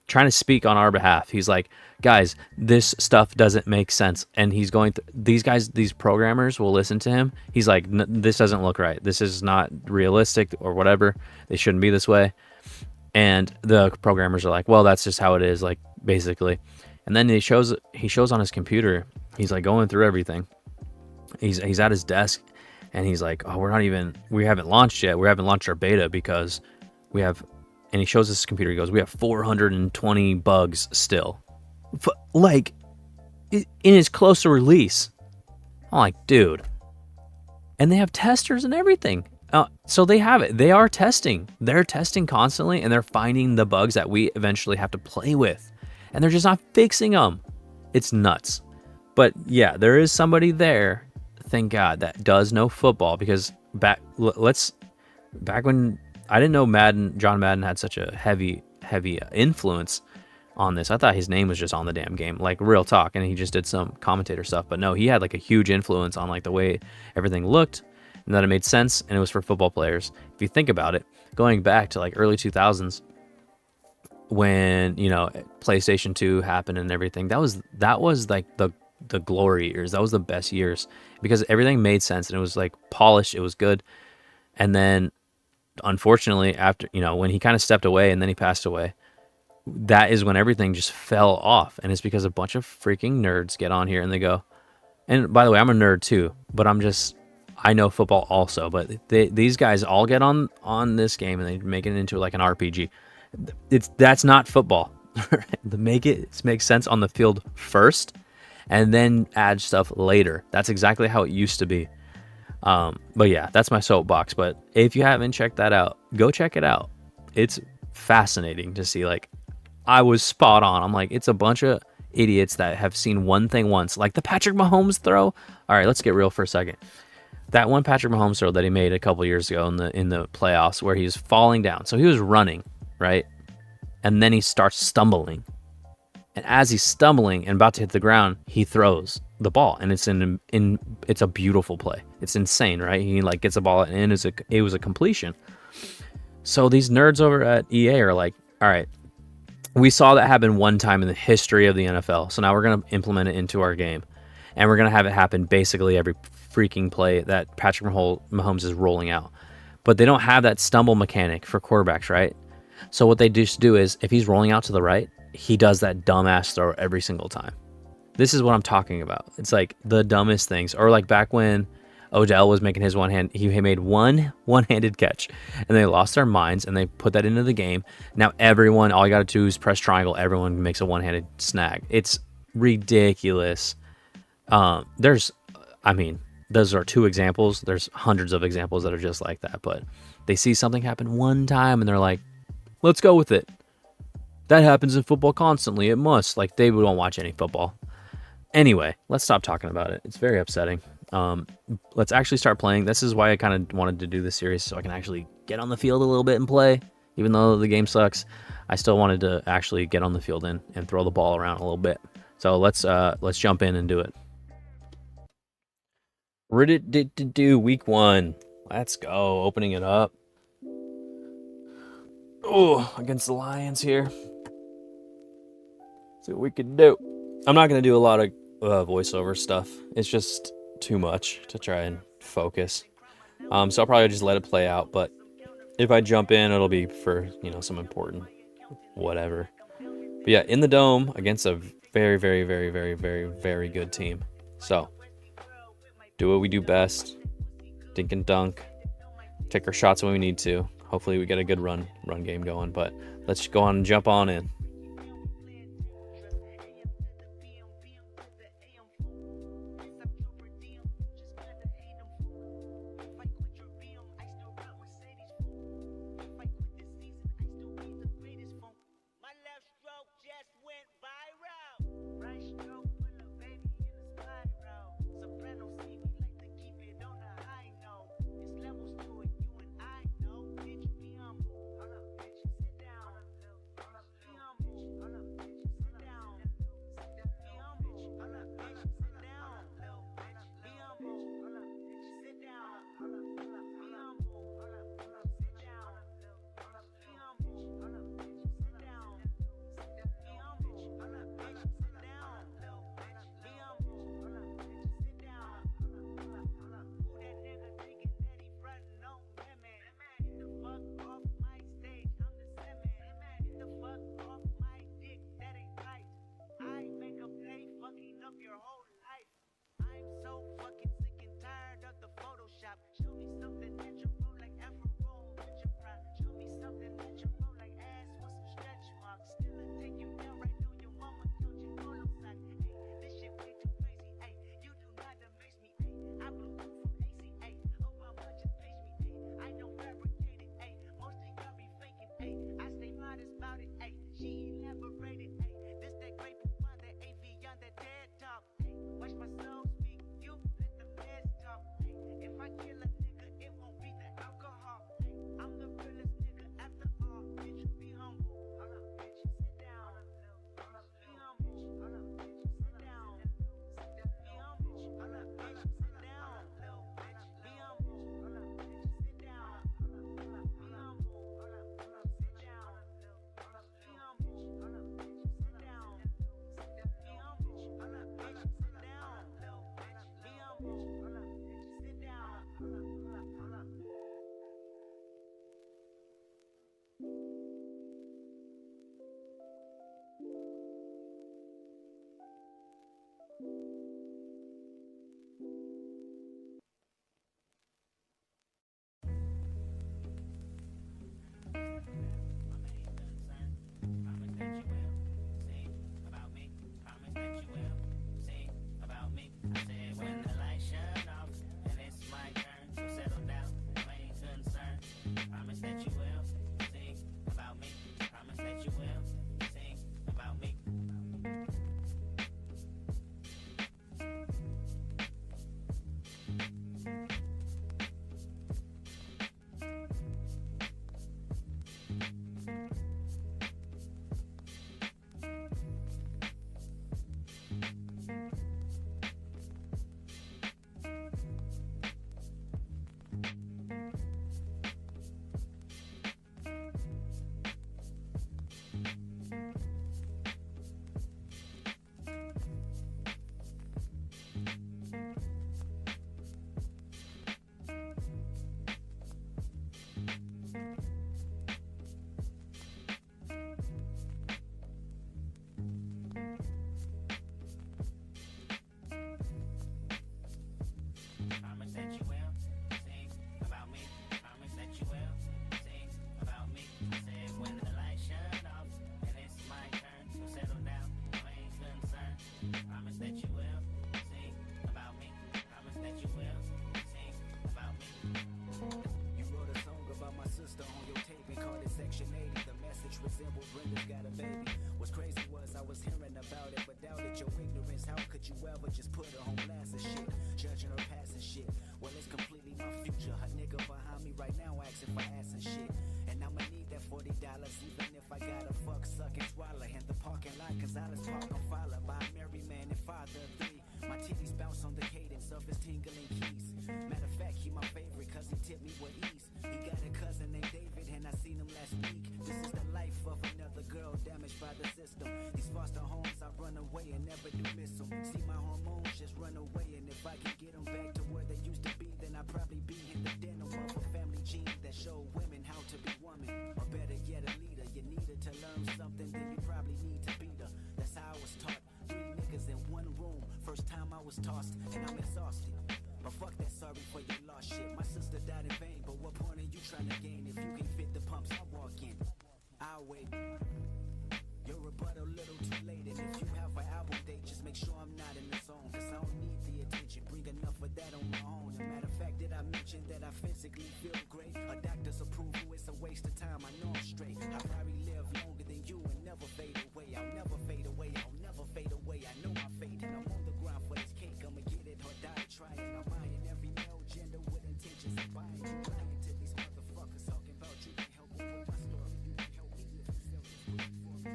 trying to speak on our behalf. He's like, guys, this stuff doesn't make sense. And he's going these guys, these programmers will listen to him. He's like, this doesn't look right. This is not realistic or whatever. They shouldn't be this way. And the programmers are like, well, that's just how it is, like, basically. And then he shows on his computer. He's like going through everything. He's at his desk, and he's like, oh, we haven't launched yet. We haven't launched our beta because we have, and he shows his computer. He goes, we have 420 bugs still. Like, in its close to release. I'm like, dude. And they have testers and everything. So they have it. They are testing. They're testing constantly, and they're finding the bugs that we eventually have to play with. And they're just not fixing them. It's nuts. But yeah, there is somebody there, thank God, that does know football, because back when I didn't know John Madden had such a heavy influence on this. I thought his name was just on the damn game, like, real talk, and he just did some commentator stuff. But no, he had like a huge influence on like the way everything looked, and that it made sense, and it was for football players. If you think about it, going back to like early 2000s, when, you know, PlayStation 2 happened and everything, that was like the glory years. That was the best years, because everything made sense and it was like polished. It was good. And then, unfortunately, after, you know, when he kind of stepped away and then he passed away, that is when everything just fell off. And it's because a bunch of freaking nerds get on here and they go, and by the way, I'm a nerd too, but I know football also, but these guys all get on this game and they make it into like an RPG. That's not football. Make sense on the field first, and then add stuff later. That's exactly how it used to be. But yeah, that's my soapbox. But if you haven't checked that out, go check it out. It's fascinating to see. Like, I was spot on. I'm like, it's a bunch of idiots that have seen one thing once, like the Patrick Mahomes throw. All right, let's get real for a second. That one Patrick Mahomes throw that he made a couple years ago in the playoffs, where he was falling down. So he was running, right? And then he starts stumbling. And as he's stumbling and about to hit the ground, he throws the ball, and it's it's a beautiful play. It's insane, right? He like gets the ball, and it was a completion. So these nerds over at EA are like, all right, we saw that happen one time in the history of the NFL, so now we're going to implement it into our game, and we're going to have it happen basically every freaking play that Patrick Mahomes is rolling out. But they don't have that stumble mechanic for quarterbacks, right? So what they just do is, if he's rolling out to the right, he does that dumbass throw every single time. This is what I'm talking about. It's like the dumbest things. Or like back when Odell was making his he made one-handed catch, and they lost their minds, and they put that into the game. Now everyone, all you got to do is press triangle. Everyone makes a one-handed snag. It's ridiculous. those are two examples. There's hundreds of examples that are just like that, but they see something happen one time and they're like, let's go with it. That happens in football constantly. It must. Like, they won't watch any football. Anyway, let's stop talking about it. It's very upsetting. Let's actually start playing. This is why I kind of wanted to do this series, so I can actually get on the field a little bit and play. Even though the game sucks, I still wanted to actually get on the field and throw the ball around a little bit. So let's jump in and do it. Reddit did to do week 1. Let's go. Opening it up. Oh, against the Lions here. See what we can do. I'm not going to do a lot of voiceover stuff. It's just too much to try and focus. So I'll probably just let it play out. But if I jump in, it'll be for, some important whatever. But yeah, in the dome against a very, very, very, very, very, very good team. So do what we do best. Dink and dunk. Take our shots when we need to. Hopefully we get a good run game going. But let's go on and jump on in. Did you ever just put her on blast and shit? Judging her past and shit. Well, it's completely my future. Her nigga behind me right now asking for ass and shit. And I'ma need that $40 even if I gotta fuck, suck, and swallow in the parking lot. Cause I just park on followed by a married man and father of three. My titties bounce on the cadence of his tingling keys. Matter of fact, he my favorite cause he tipped me with ease. He got a cousin named David and I seen him last week. This is the life of another girl damaged by the system. These foster homes I run away and never do miss them. See my hormones just run away, and if I can get them back to where they used to be, then I'd probably be in the denim of a family gene that show women how to be woman. Or better yet, a leader. You needed to learn something, then you probably need to beat her. That's how I was taught. 3 niggas in one room. First time I was tossed, and I'm exhausted. But fuck that, sorry for your lost shit. My sister died in vain, but what point are you trying to gain? If you can fit the pumps, I'll walk in. I'll wait. Your rebuttal a little too late, and if you have an album date, just make sure I'm not in the zone. Cause I don't need the attention, bring enough of that on my own. As a matter of fact, did I mention that I physically feel great? A doctor's approval, it's a waste of time, I know I'm straight. I probably live longer than you and never fade away. I'll never fade away, I'll never fade away. I know my fate, and I'm on the ground for this cake. I'ma get it or die trying. I'm eyeing every male gender with intentions of buying. You lying to these motherfuckers talking about you can help me with my story. You can help me if you sell this book for me.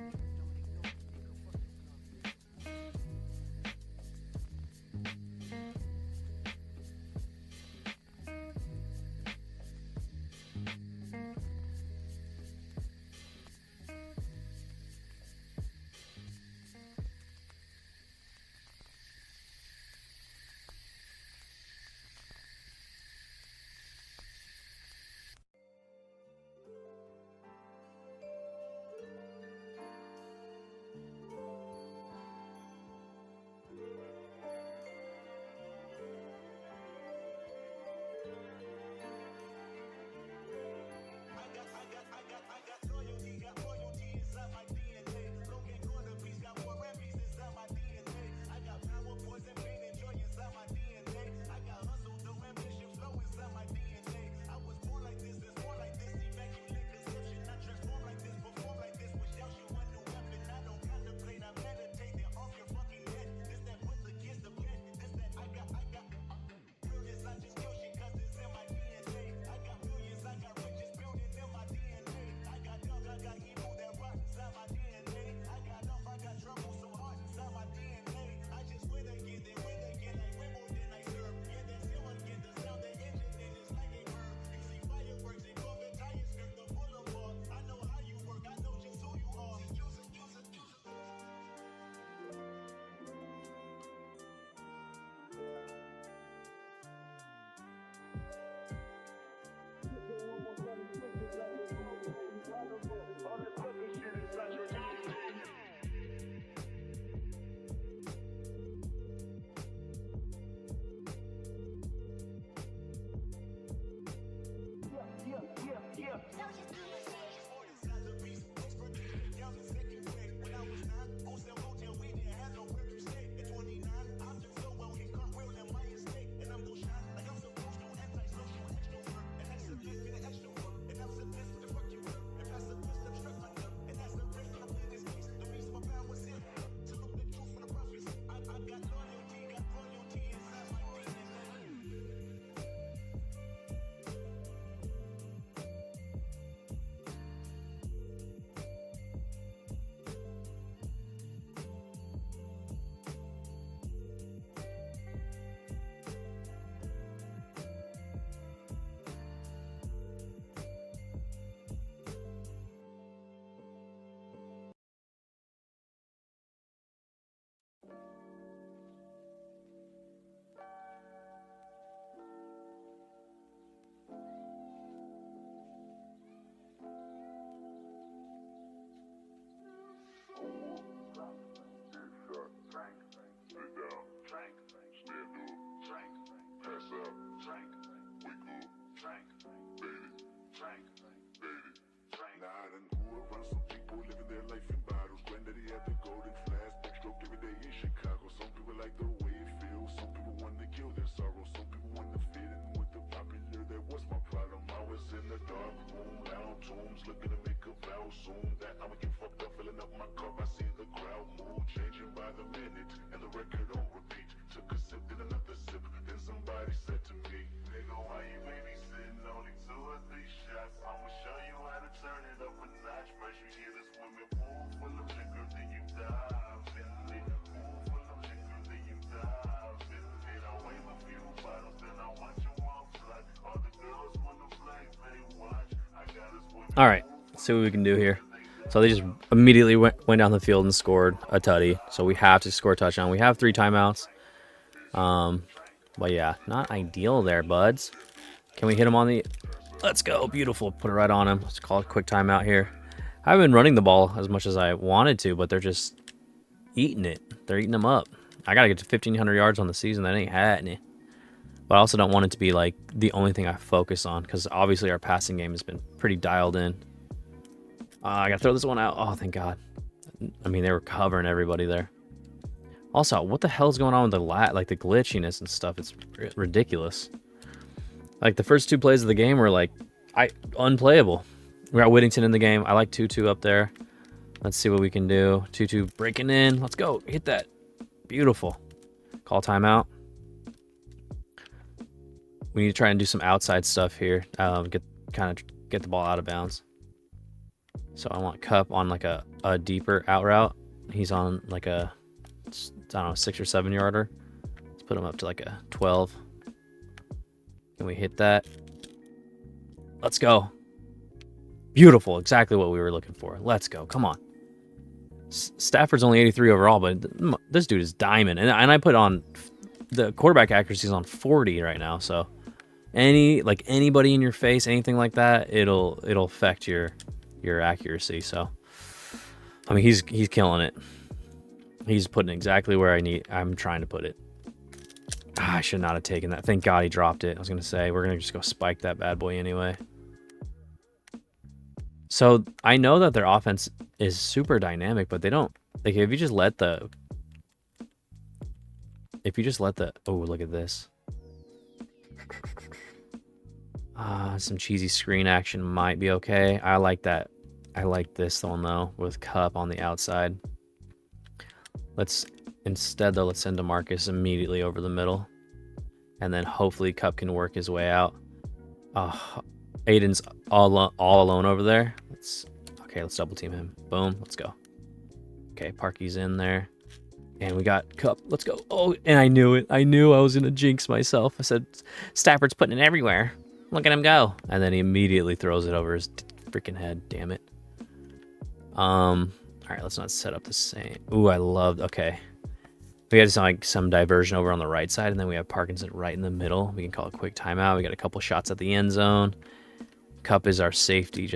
Now I done grew up around some people living their life in bottles. Granddaddy had the golden flask, backstroke every day in Chicago. Some people like the way it feels, some people want to kill their sorrow. Some people want to fit in with the popular, that was my problem. I was in the dark room, loud tombs, looking to make a vow soon that I'ma get fucked up, filling up my cup. I see the crowd move, changing by the minute, and the record on repeat. why you babysitting only 2 or 3 shots. I'ma show you how to turn it up a notch. First you get a swimming pool full of liquor, then you dive in it. Pool full of liquor, then you dive in it. I wave a few bottles, then I watch you on fly. All the girls wanna play, they watch. I got a swimming All right, let's see what we can do here. So they just immediately went down the field and scored a tutty. So we have to score a touchdown. We have 3 timeouts. But yeah, not ideal there, buds. Can we hit him on the... Let's go. Beautiful. Put it right on him. Let's call a quick timeout here. I haven't been running the ball as much as I wanted to, but they're just eating it. They're eating them up. I got to get to 1,500 yards on the season. That ain't happening. But I also don't want it to be like the only thing I focus on, because obviously our passing game has been pretty dialed in. I got to throw this one out. Oh, thank God. I mean, they were covering everybody there. Also, what the hell's going on with the like the glitchiness and stuff? It's ridiculous. Like the first 2 plays of the game were like unplayable. We got Whittington in the game. I like Tutu up there. Let's see what we can do. Tutu breaking in. Let's go. Hit that. Beautiful. Call timeout. We need to try and do some outside stuff here. Get the ball out of bounds. So I want Cup on like a deeper out route. He's on like a, I don't know, 6 or 7 yarder. Let's put him up to like a 12. Can we hit that? Let's go. Beautiful. Exactly what we were looking for. Let's go. Come on. Stafford's only 83 overall, but this dude is diamond. And I put on the quarterback accuracy is on 40 right now. So anybody in your face, anything like that, it'll affect your accuracy. So I mean, he's killing it. He's putting it exactly where I'm trying to put it. I should not have taken that. Thank God he dropped it. I was gonna say we're gonna just go spike that bad boy anyway. So I know that their offense is super dynamic, but they don't, like, if you just let the oh, look at this. Some cheesy screen action might be okay. I like that. I like this one though, with Cup on the outside. Let's send DeMarcus immediately over the middle, and then hopefully Cup can work his way out. Aiden's all alone over there. Let's double team him. Boom, let's go. Okay, Parky's in there, and we got Cup. Let's go. Oh, and I knew it. I knew I was gonna jinx myself. I said Stafford's putting it everywhere. Look at him go. And then he immediately throws it over his freaking head. Damn it. All right, let's not set up the same. Ooh, I loved. Okay, we had some diversion over on the right side, and then we have Parkinson right in the middle. We can call a quick timeout. We got a couple shots at the end zone. Cup is our safety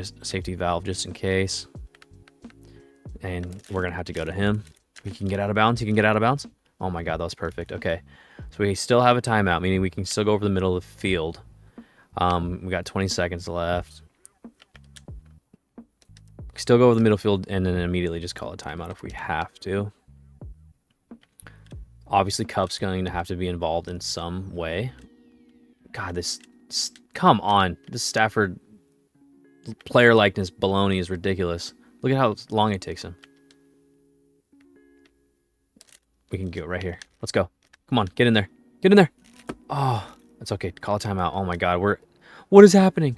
valve just in case. And we're gonna have to go to him. We can get out of bounds. He can get out of bounds. Oh my God, that was perfect. Okay, so we still have a timeout, meaning we can still go over the middle of the field. We got 20 seconds left. Still go over the middle field and then immediately just call a timeout if we have to. Obviously, Cup's going to have to be involved in some way. God, come on. This Stafford player likeness baloney is ridiculous. Look at how long it takes him. We can go right here. Let's go. Come on, get in there. Get in there. Oh, that's okay. Call a timeout. Oh my God, what is happening?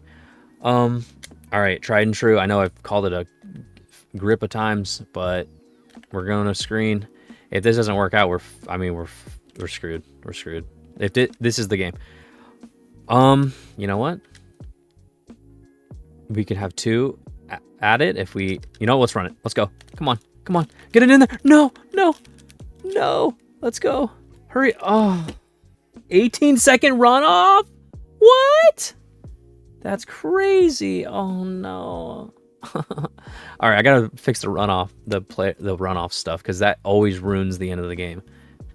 All right, tried and true. I know I've called it a grip of times, but we're going to screen. If this doesn't work out, we're screwed. We're screwed. If this is the game. You know what? We could have 2 at it if we. You know, let's run it. Let's go. Come on. Come on. Get it in there. No. Let's go. Hurry. Oh, 18-second runoff. What? That's crazy. Oh no. All right, I gotta fix the runoff, the runoff stuff, because that always ruins the end of the game.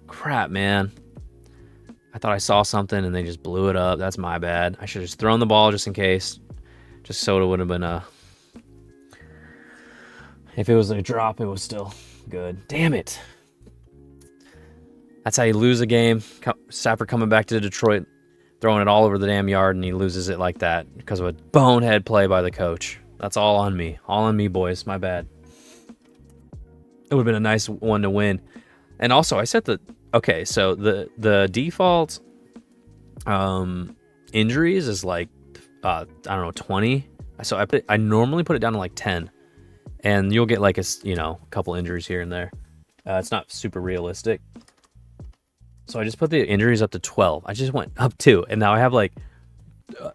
Crap, man. I thought I saw something and they just blew it up. That's my bad. I should have just thrown the ball just in case. Just so it would have been if it was a drop, it was still good. Damn it. That's how you lose a game. Stafford coming back to Detroit, throwing it all over the damn yard, and he loses it like that because of a bonehead play by the coach. That's all on me. All on me, boys. My bad. It would have been a nice one to win. And also, I set the... Okay, so the default injuries is like I don't know, 20. So I normally put it down to like 10, and you'll get like a couple injuries here and there. It's not super realistic. So I just put the injuries up to 12. I just went up 2, and now I have like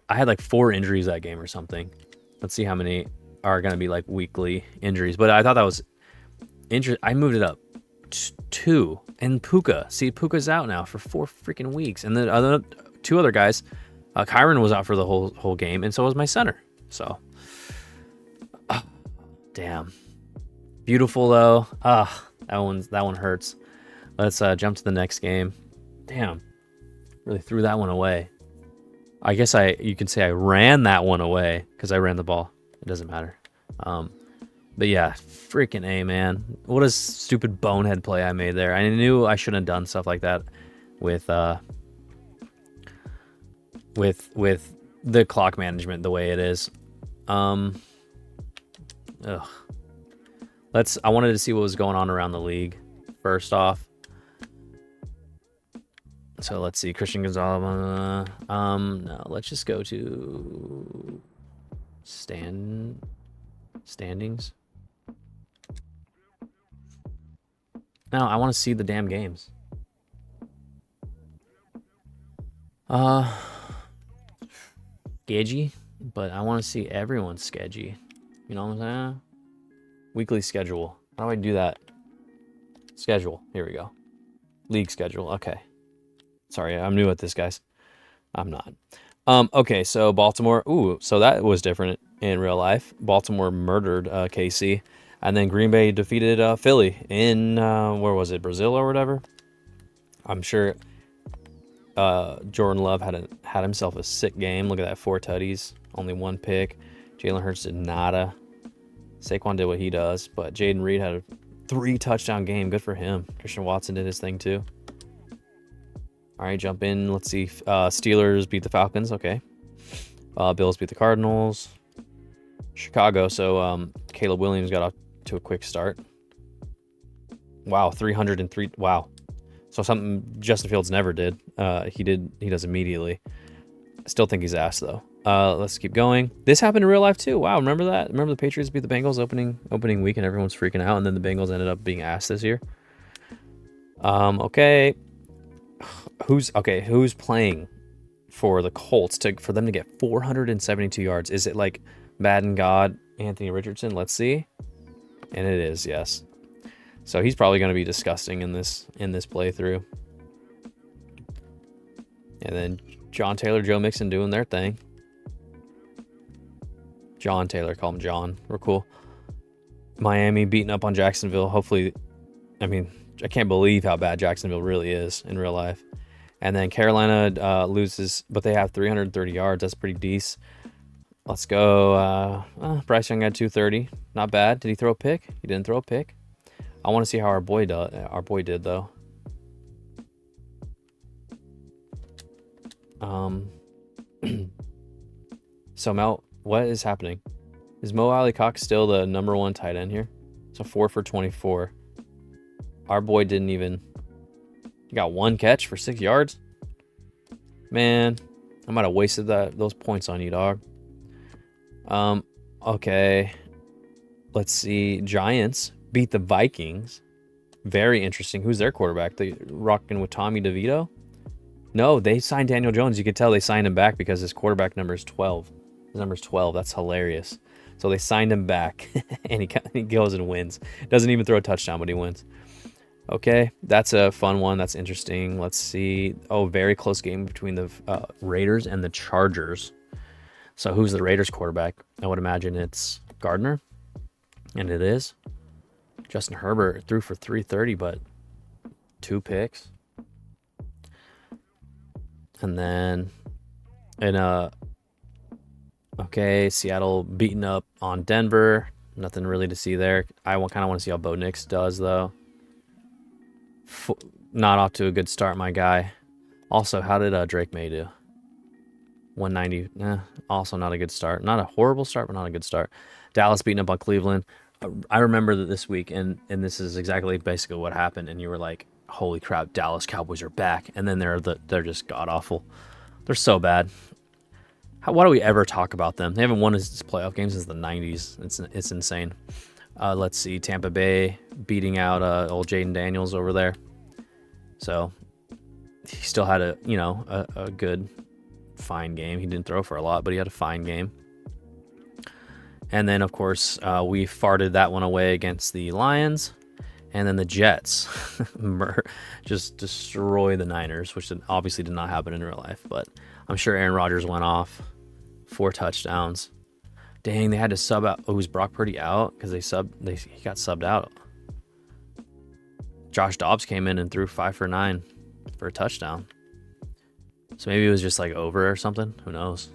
I had like 4 injuries that game or something. Let's see how many are going to be like weekly injuries. But I thought that was interesting. I moved it up 2. And Puka. See, Puka's out now for 4 freaking weeks. And the other 2 other guys, Kyron was out for the whole game, and so was my center. So, damn. Beautiful though. That one hurts. Let's jump to the next game. Damn. Really threw that one away. I guess you could say I ran that one away because I ran the ball. It doesn't matter. But yeah, freaking A, man. What a stupid bonehead play I made there. I knew I shouldn't have done stuff like that with the clock management the way it is. I wanted to see what was going on around the league first off. So let's see, Christian Gonzalez. No, let's just go to standings. No, I want to see the damn games. Sketchy, but I want to see everyone's sketchy. You know what I'm saying? Weekly schedule. How do I do that? Schedule. Here we go. League schedule. Okay. Sorry, I'm new at this, guys. I'm not. Okay, so Baltimore. Ooh, so that was different in real life. Baltimore murdered KC, and then Green Bay defeated Philly in where was it? Brazil or whatever. I'm sure Jordan Love had himself a sick game. Look at that, 4 tutties, only 1 pick. Jalen Hurts did nada. Saquon did what he does, but Jaden Reed had a 3 touchdown game. Good for him. Christian Watson did his thing too. All right, jump in. Let's see. Steelers beat the Falcons. Okay. Bills beat the Cardinals. Chicago. So Caleb Williams got off to a quick start. Wow, 303. Wow. So something Justin Fields never did. He does immediately. I still think he's ass though. Let's keep going. This happened in real life too. Wow, remember that? Remember the Patriots beat the Bengals opening week and everyone's freaking out, and then the Bengals ended up being ass this year. Okay. Who's playing for the Colts for them to get 472 yards? Is it like Madden God Anthony Richardson? Let's see. And it is, yes. So he's probably going to be disgusting in this playthrough. And then John Taylor, Joe Mixon doing their thing. John Taylor, call him John. We're cool. Miami beating up on Jacksonville. Hopefully, I can't believe how bad Jacksonville really is in real life. And then Carolina loses, but they have 330 yards. That's pretty decent. Let's go. Bryce Young had 230. Not bad. Did he throw a pick? He didn't throw a pick. I want to see how our boy did though. So Mel, what is happening? Is Mo Alley Cox still the number 1 tight end here? So 4 for 24. Our boy didn't even. He got 1 catch for 6 yards. Man, I might have wasted those points on you, dog. Okay. Let's see. Giants beat the Vikings. Very interesting. Who's their quarterback? They rocking with Tommy DeVito? No, they signed Daniel Jones. You could tell they signed him back because his quarterback number is 12. His number's 12. That's hilarious. So they signed him back, and he goes and wins. Doesn't even throw a touchdown, but he wins. Okay, that's a fun one. That's interesting. Let's see. Oh, very close game between the Raiders and the Chargers. So who's the Raiders quarterback? I would imagine it's Gardner, and it is. Justin Herbert threw for 330, but 2 picks. And then Seattle beating up on Denver. Nothing really to see there. I kind of want to see how Bo Nix does though. Not off to a good start, my guy. Also, how did Drake May do? 190. Also not a good start. Not a horrible start, but not a good start. Dallas beating up on Cleveland. I remember that this week, and this is exactly basically what happened. And you were like, "Holy crap, Dallas Cowboys are back!" And then they're just god awful. They're so bad. why do we ever talk about them? They haven't won his playoff games since the 90s. It's insane. Let's see, Tampa Bay beating out old Jaden Daniels over there. So he still had a good, fine game. He didn't throw for a lot, but he had a fine game. And then, of course, we farted that one away against the Lions. And then the Jets just destroy the Niners, which obviously did not happen in real life. But I'm sure Aaron Rodgers went off 4 touchdowns. Dang, they had to sub out. Oh, was Brock Purdy out? Because he got subbed out. Josh Dobbs came in and threw 5 for 9 for a touchdown. So maybe it was just like over or something. Who knows?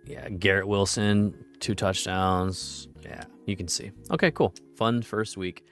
Yeah, Garrett Wilson, 2 touchdowns. Yeah, you can see. Okay, cool. Fun first week.